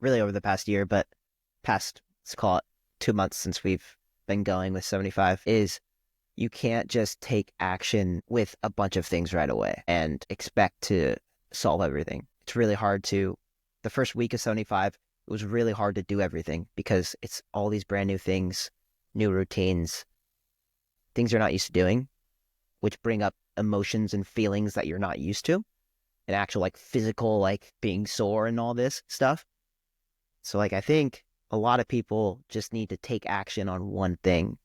really over the past year, but let's call it 2 months since we've been going with 75, is you can't just take action with a bunch of things right away and expect to solve everything. It's really hard to, the first week of 75, it was really hard to do everything, because it's all these brand new things, new routines, things you're not used to doing, which bring up emotions and feelings that you're not used to, and actual like physical, like being sore and all this stuff. So like, I think a lot of people just need to take action on one thing,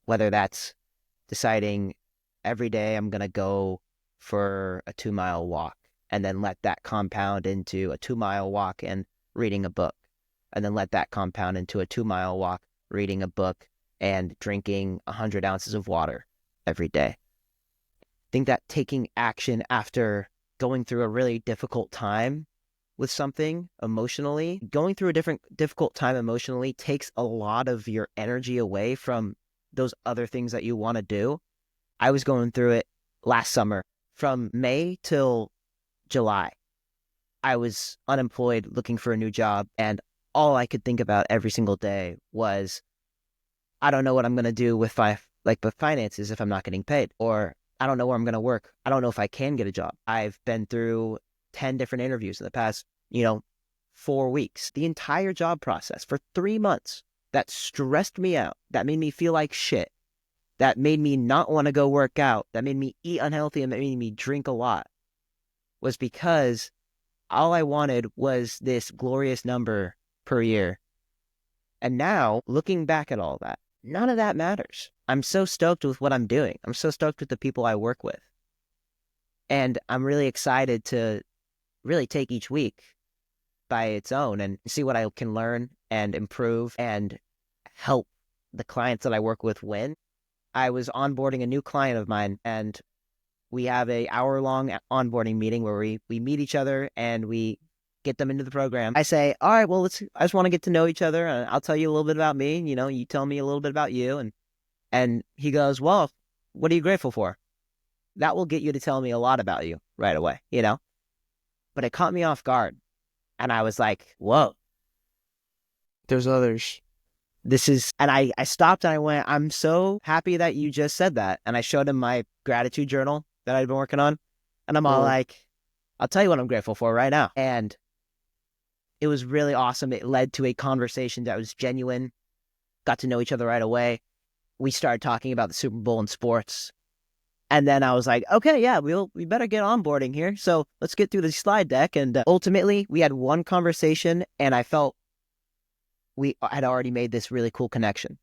whether that's deciding every day I'm going to go for a 2-mile walk, and then let that compound into a 2-mile walk and reading a book, and then let that compound into a 2-mile walk reading a book, and drinking 100 ounces of water every day. I think that taking action after going through a really difficult time with something emotionally, going through a difficult time emotionally takes a lot of your energy away from those other things that you want to do. I was going through it last summer from May till July. I was unemployed looking for a new job, and all I could think about every single day was, I don't know what I'm going to do with the finances if I'm not getting paid, or I don't know where I'm going to work. I don't know if I can get a job. I've been through 10 different interviews in the past, 4 weeks, the entire job process for 3 months. That stressed me out. That made me feel like shit. That made me not want to go work out. That made me eat unhealthy and made me drink a lot, was because all I wanted was this glorious number per year. And now, looking back at all that, none of that matters. I'm so stoked with what I'm doing. I'm so stoked with the people I work with. And I'm really excited to really take each week by its own and see what I can learn and improve and help the clients that I work with win. I was onboarding a new client of mine, and we have a hour-long onboarding meeting where we meet each other and we get them into the program. I say, all right, well, I just want to get to know each other, and I'll tell you a little bit about me. You tell me a little bit about you. And he goes, well, what are you grateful for? That will get you to tell me a lot about you right away. But it caught me off guard. And I was like, whoa. There's others. And I stopped and I went, I'm so happy that you just said that. And I showed him my gratitude journal that I'd been working on. And I'm all like, I'll tell you what I'm grateful for right now. And it was really awesome. It led to a conversation that was genuine, got to know each other right away. We started talking about the Super Bowl and sports. And then I was like, okay, yeah, we better get onboarding here. So let's get through the slide deck. And ultimately, we had one conversation, and I felt we had already made this really cool connection.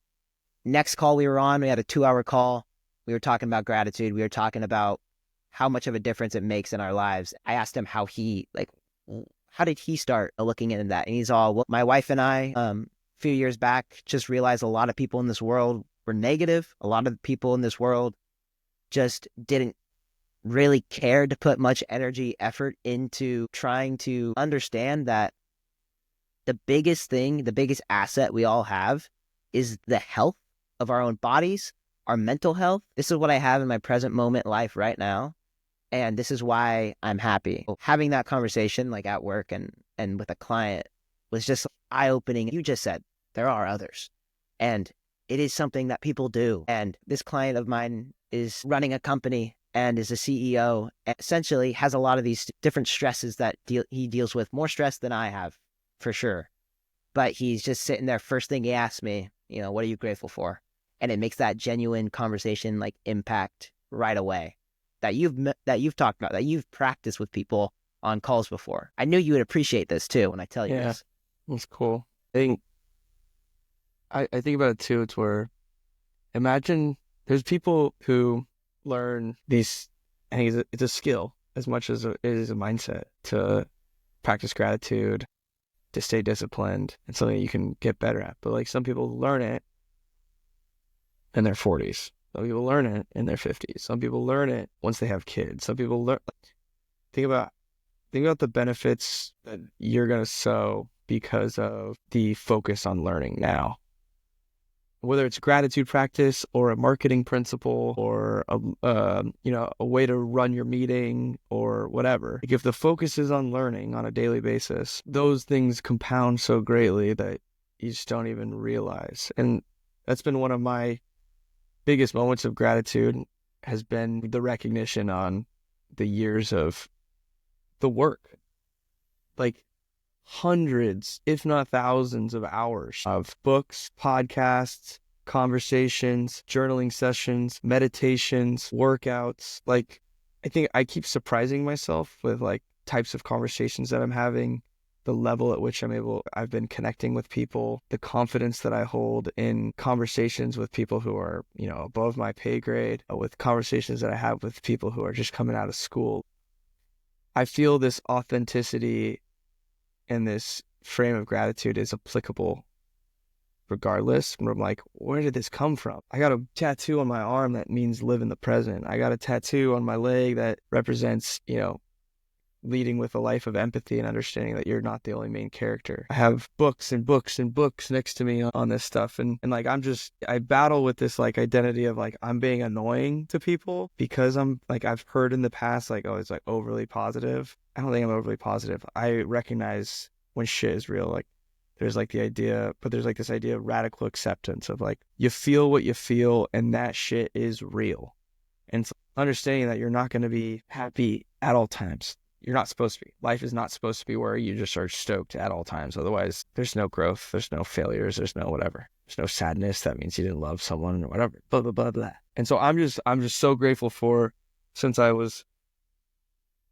Next call we were on, we had a 2-hour call. We were talking about gratitude. We were talking about how much of a difference it makes in our lives. I asked him how did he start looking into that? And he's all, well, my wife and I, a few years back, just realized a lot of people in this world were negative. A lot of people in this world just didn't really care to put much energy, effort into trying to understand that the biggest asset we all have is the health of our own bodies, our mental health. This is what I have in my present moment life right now. And this is why I'm happy. Having that conversation like at work and with a client was just eye-opening. You just said there are others. And it is something that people do. And this client of mine is running a company and is a CEO, and essentially has a lot of these different stresses that he deals with, more stress than I have, for sure. But he's just sitting there. First thing he asks me, what are you grateful for? And it makes that genuine conversation like impact right away that you've talked about, that you've practiced with people on calls before. I knew you would appreciate this too when I tell you this. That's cool. I think about it too. It's where, imagine there's people who learn these. I think it's a skill as much as it is a mindset to practice gratitude, to stay disciplined, and something you can get better at. But like some people learn it in their 40s. Some people learn it in their 50s. Some people learn it once they have kids. Some people learn. Think about the benefits that you're gonna sow because of the focus on learning now. Whether it's gratitude practice or a marketing principle or a way to run your meeting or whatever. Like if the focus is on learning on a daily basis, those things compound so greatly that you just don't even realize. And that's been one of my biggest moments of gratitude, has been the recognition on the years of the work. Like hundreds, if not thousands of hours of books, podcasts, conversations, journaling sessions, meditations, workouts. Like, I think I keep surprising myself with like types of conversations that I'm having, the level at which I've been connecting with people, the confidence that I hold in conversations with people who are, above my pay grade, with conversations that I have with people who are just coming out of school. I feel this authenticity and this frame of gratitude is applicable regardless. And I'm like, where did this come from? I got a tattoo on my arm that means live in the present. I got a tattoo on my leg that represents, leading with a life of empathy and understanding that you're not the only main character. I have books and books and books next to me on this stuff. And like, I battle with this like identity of like, I'm being annoying to people because I'm like, I've heard in the past, like, oh, it's like overly positive. I don't think I'm overly positive. I recognize when shit is real. Like, there's like the idea, but there's like this idea of radical acceptance of like, you feel what you feel and that shit is real. And it's understanding that you're not going to be happy at all times. You're not supposed to be. Life is not supposed to be where you just are stoked at all times. Otherwise, there's no growth. There's no failures. There's no whatever. There's no sadness. That means you didn't love someone or whatever. Blah, blah, blah, blah. And so I'm just so grateful for, since I was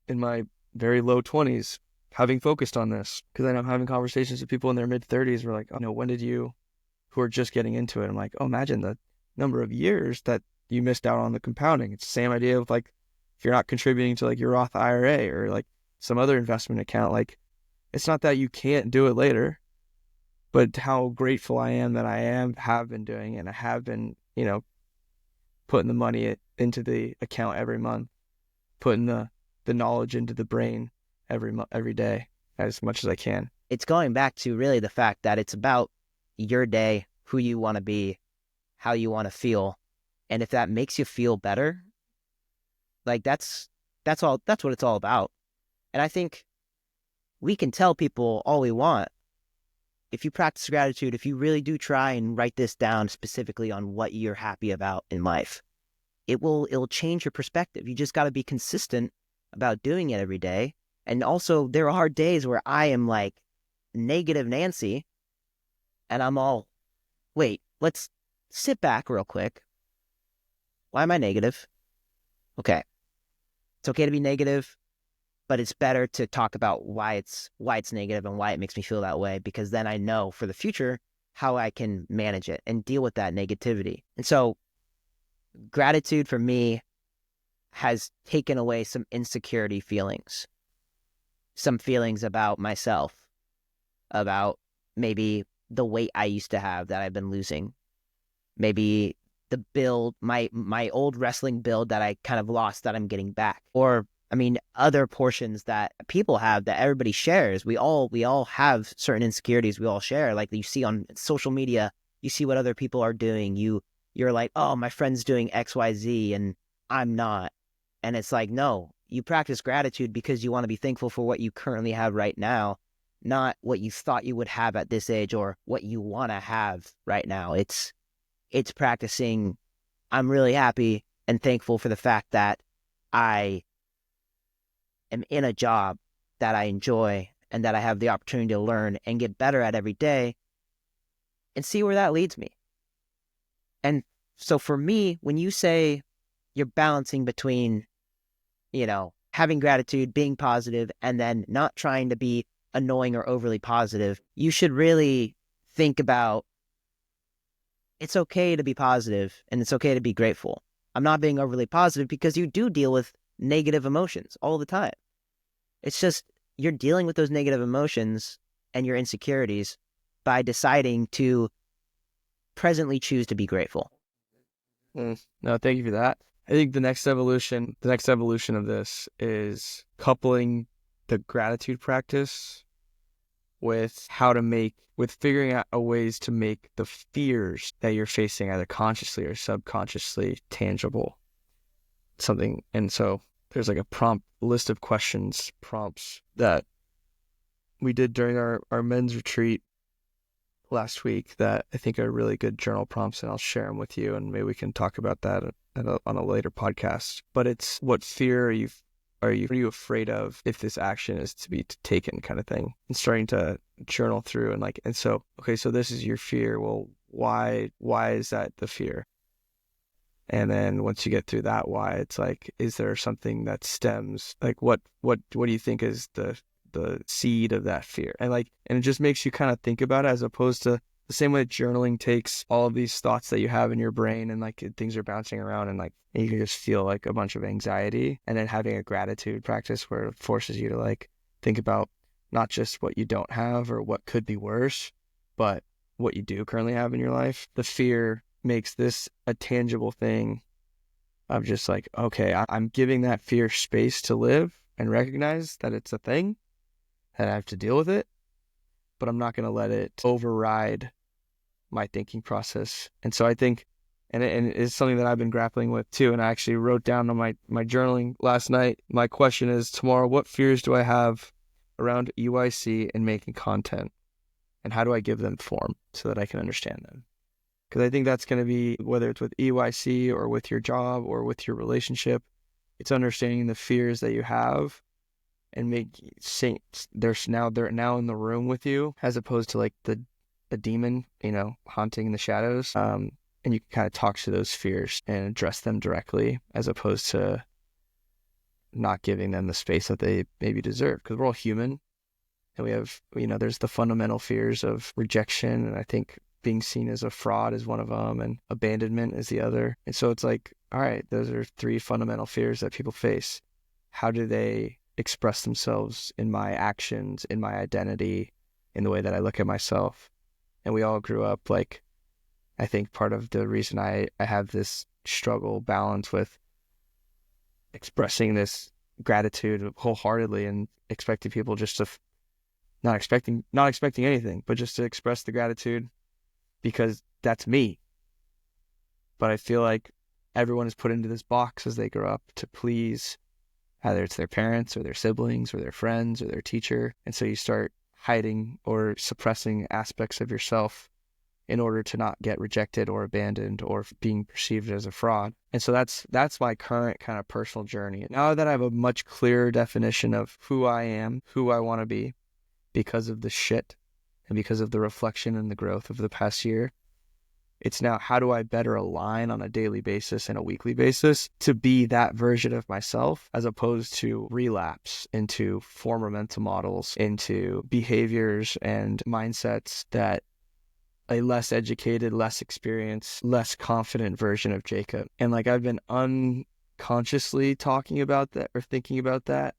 in my very low 20s, having focused on this. Because then I'm having conversations with people in their mid 30s. We're like, oh, no, when did you, who are just getting into it? I'm like, oh, imagine the number of years that you missed out on the compounding. It's the same idea of like, if you're not contributing to like your Roth IRA or like some other investment account, like it's not that you can't do it later, but how grateful I am that have been doing it, and I have been, putting the money into the account every month, putting the knowledge into the brain every day as much as I can. It's going back to really the fact that it's about your day, who you want to be, how you want to feel. And if that makes you feel better, like that's what it's all about. And I think we can tell people all we want. If you practice gratitude, if you really do try and write this down specifically on what you're happy about in life, it'll change your perspective. You just got to be consistent about doing it every day. And also, there are days where I am like negative Nancy, and I'm all, wait, let's sit back real quick. Why am I negative? Okay. It's okay to be negative, but it's better to talk about why it's negative and why it makes me feel that way, because then I know for the future how I can manage it and deal with that negativity. And so gratitude for me has taken away some insecurity feelings, some feelings about myself, about maybe the weight I used to have that I've been losing, maybe the build, my old wrestling build that I kind of lost that I'm getting back. Or, I mean, other portions that people have that everybody shares. We all have certain insecurities we all share. Like you see on social media, you see what other people are doing. You're like, oh, my friend's doing XYZ and I'm not. And it's like, no, you practice gratitude because you want to be thankful for what you currently have right now, not what you thought you would have at this age or what you want to have right now. It's practicing, I'm really happy and thankful for the fact that I am in a job that I enjoy and that I have the opportunity to learn and get better at every day and see where that leads me. And so for me, when you say you're balancing between, having gratitude, being positive, and then not trying to be annoying or overly positive, you should really think about, it's okay to be positive and it's okay to be grateful. I'm not being overly positive because you do deal with negative emotions all the time. It's just you're dealing with those negative emotions and your insecurities by deciding to presently choose to be grateful. No, thank you for that. I think the next evolution of this is coupling the gratitude practice with figuring out ways to make the fears that you're facing either consciously or subconsciously tangible. Something. And so there's like a list of prompts that we did during our men's retreat last week that I think are really good journal prompts, and I'll share them with you, and maybe we can talk about that on a later podcast. But it's, what fear are you afraid of if this action is to be taken, kind of thing, and starting to journal through and so, okay, so this is your fear. Well, why is that the fear? And then once you get through that why, it's like, is there something that stems, like what do you think is the seed of that fear? And it just makes you kind of think about it, as opposed to the same way journaling takes all of these thoughts that you have in your brain and things are bouncing around and you can just feel like a bunch of anxiety, and then having a gratitude practice where it forces you to think about not just what you don't have or what could be worse, but what you do currently have in your life. The fear makes this a tangible thing of just like, okay, I'm giving that fear space to live and recognize that it's a thing, that I have to deal with it, but I'm not going to let it override my thinking process. And so I think, and it's something that I've been grappling with too. And I actually wrote down on my journaling last night. My question is, tomorrow, what fears do I have around EYC and making content? And how do I give them form so that I can understand them? Because I think that's going to be, whether it's with EYC or with your job or with your relationship, it's understanding the fears that you have and they're now in the room with you, as opposed to like a demon, haunting in the shadows. And you can kind of talk to those fears and address them directly, as opposed to not giving them the space that they maybe deserve. Because we're all human, and we have, there's the fundamental fears of rejection, and I think being seen as a fraud is one of them, and abandonment is the other. And so it's like, all right, those are 3 fundamental fears that people face. How do they express themselves in my actions, in my identity, in the way that I look at myself? And we all grew up, like, I think part of the reason I have this struggle balance with expressing this gratitude wholeheartedly and expecting people just to not expecting anything, but just to express the gratitude because that's me. But I feel like everyone is put into this box as they grow up to please, either it's their parents or their siblings or their friends or their teacher. And so you start hiding or suppressing aspects of yourself in order to not get rejected or abandoned or being perceived as a fraud. And so that's my current kind of personal journey. Now that I have a much clearer definition of who I am, who I want to be, because of the shit and because of the reflection and the growth of the past year, it's now, how do I better align on a daily basis and a weekly basis to be that version of myself, as opposed to relapse into former mental models, into behaviors and mindsets that a less educated, less experienced, less confident version of Jacob. And like, I've been unconsciously talking about that or thinking about that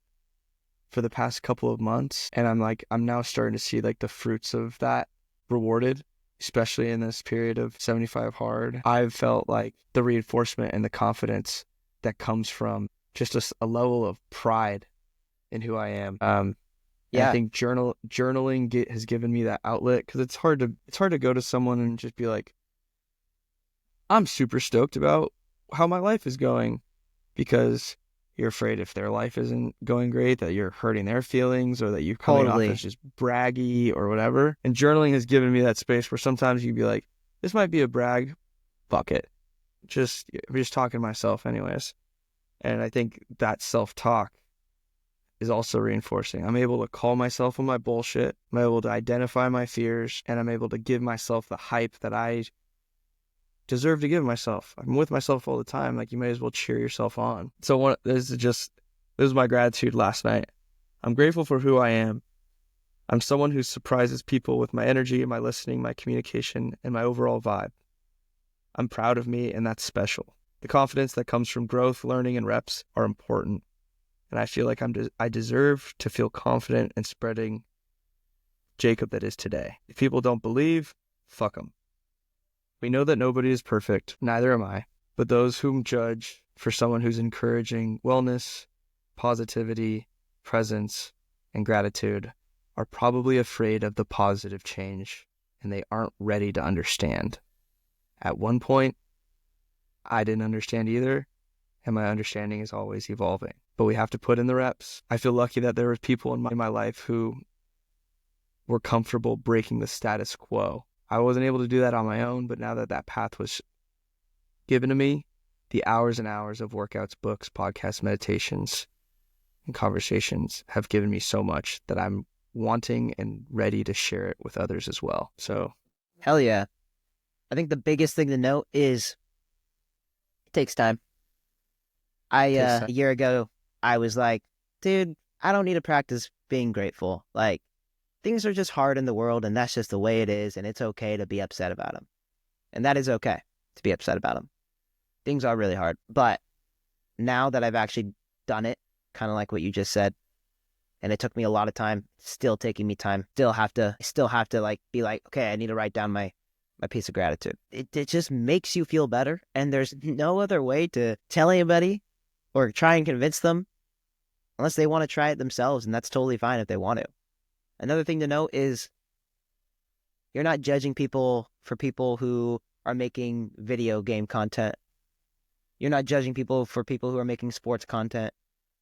for the past couple of months. And I'm now starting to see like the fruits of that rewarded, especially in this period of 75 hard. I've felt like the reinforcement and the confidence that comes from just a level of pride in who I am. And I think journaling has given me that outlet, because it's hard to go to someone and just be like, I'm super stoked about how my life is going, because you're afraid if their life isn't going great that you're hurting their feelings, or that you're coming off as just braggy or whatever. And journaling has given me that space where sometimes you'd be like, this might be a brag, fuck it. I'm just talking to myself anyways. And I think that self-talk is also reinforcing. I'm able to call myself on my bullshit. I'm able to identify my fears, and I'm able to give myself the hype that I deserve to give myself. I'm with myself all the time. Like, you may as well cheer yourself on. So this is my gratitude last night. I'm grateful for who I am. I'm someone who surprises people with my energy, my listening, my communication, and my overall vibe. I'm proud of me, and that's special. The confidence that comes from growth, learning, and reps are important. And I feel like I deserve to feel confident in spreading Jacob that is today. If people don't believe, fuck them. We know that nobody is perfect, neither am I. But those whom judge for someone who's encouraging wellness, positivity, presence, and gratitude are probably afraid of the positive change, and they aren't ready to understand. At one point, I didn't understand either, and my understanding is always evolving. But we have to put in the reps. I feel lucky that there were people in my life who were comfortable breaking the status quo. I wasn't able to do that on my own, but now that path was given to me, the hours and hours of workouts, books, podcasts, meditations, and conversations have given me so much that I'm wanting and ready to share it with others as well. So, hell yeah. I think the biggest thing to note is it takes time. A year ago, I was like, dude, I don't need to practice being grateful. Like, things are just hard in the world, and that's just the way it is, and it's okay to be upset about them. And that is okay to be upset about them. Things are really hard. But now that I've actually done it, kind of like what you just said, And it took me a lot of time, still taking me time, still have to like be like, okay, I need to write down my piece of gratitude. It just makes you feel better. And there's no other way to tell anybody or try and convince them unless they want to try it themselves. And that's totally fine if they want to. Another thing to note is you're not judging people for people who are making video game content. You're not judging people for people who are making sports content.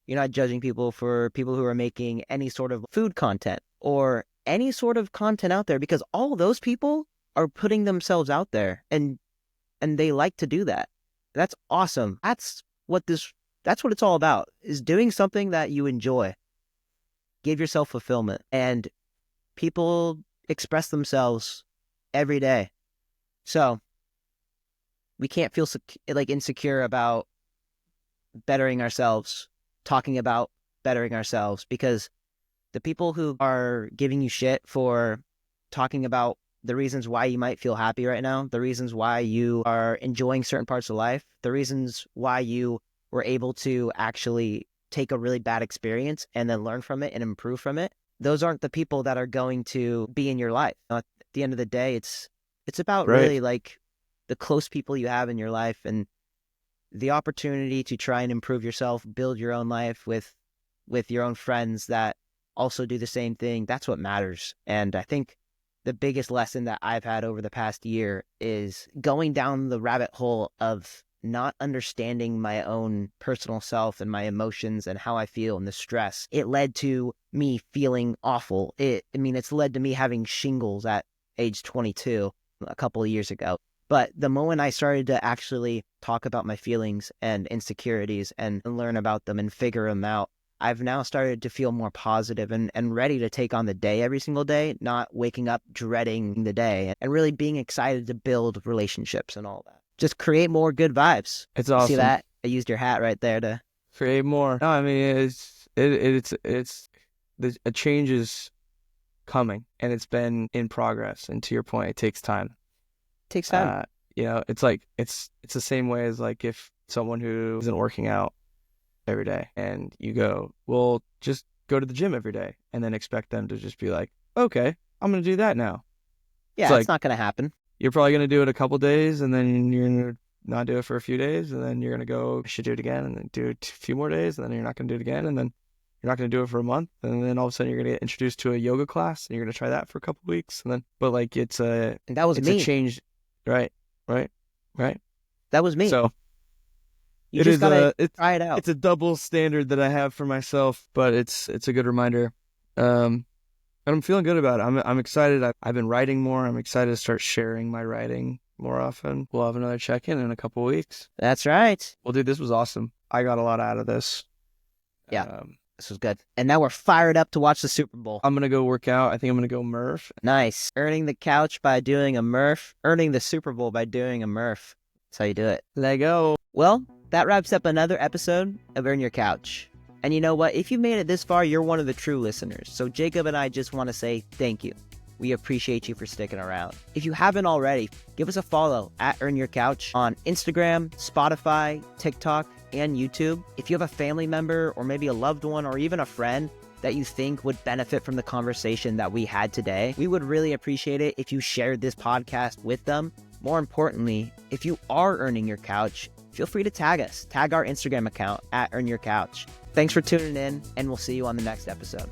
You're not judging people for people who are making any sort of food content or any sort of content out there, because all those people are putting themselves out there and they like to do that. That's awesome. That's what it's all about, is doing something that you enjoy. Give yourself fulfillment. And people express themselves every day. So we can't feel like insecure about bettering ourselves, talking about bettering ourselves, because the people who are giving you shit for talking about the reasons why you might feel happy right now, the reasons why you are enjoying certain parts of life, the reasons why you were able to actually take a really bad experience and then learn from it and improve from it, those aren't the people that are going to be in your life. At the end of the day, it's about really like the close people you have in your life and the opportunity to try and improve yourself, build your own life with your own friends that also do the same thing. That's what matters. And I think the biggest lesson that I've had over the past year is going down the rabbit hole of not understanding my own personal self and my emotions and how I feel and the stress. It led to me feeling awful. It's led to me having shingles at age 22 a couple of years ago. But the moment I started to actually talk about my feelings and insecurities and learn about them and figure them out, I've now started to feel more positive and ready to take on the day every single day, not waking up dreading the day, and really being excited to build relationships and all that. Just create more good vibes. It's awesome. See that? I used your hat right there to create more. No, I mean, it's a change is coming, and it's been in progress. And to your point, it takes time. Takes time. It's like it's the same way as like if someone who isn't working out every day and you go, well, just go to the gym every day, and then expect them to just be like, okay, I'm going to do that now. Yeah, it's not going to happen. You're probably going to do it a couple days, and then you're going to not do it for a few days, and then you're going to go, I should do it again, and then do it a few more days, and then you're not going to do it again, and then you're not going to do it for a month, and then all of a sudden you're going to get introduced to a yoga class, and you're going to try that for a couple weeks, and then, but like and that was me. A change, right. That was me. So you just gotta try it out. It's a double standard that I have for myself, but it's a good reminder. And I'm feeling good about it. I'm excited. I've been writing more. I'm excited to start sharing my writing more often. We'll have another check-in in a couple of weeks. That's right. Well, dude, this was awesome. I got a lot out of this. Yeah, this was good. And now we're fired up to watch the Super Bowl. I'm going to go work out. I think I'm going to go Murph. Nice. Earning the couch by doing a Murph. Earning the Super Bowl by doing a Murph. That's how you do it. Lego. Well, that wraps up another episode of Earn Your Couch. And you know what? If you made it this far, you're one of the true listeners. So Jacob and I just want to say thank you. We appreciate you for sticking around. If you haven't already, give us a follow at Earn Your Couch on Instagram, Spotify, TikTok, and YouTube. If you have a family member or maybe a loved one or even a friend that you think would benefit from the conversation that we had today, we would really appreciate it if you shared this podcast with them. More importantly, if you are earning your couch, feel free to tag us. Tag our Instagram account at Earn Your Couch. Thanks for tuning in, and we'll see you on the next episode.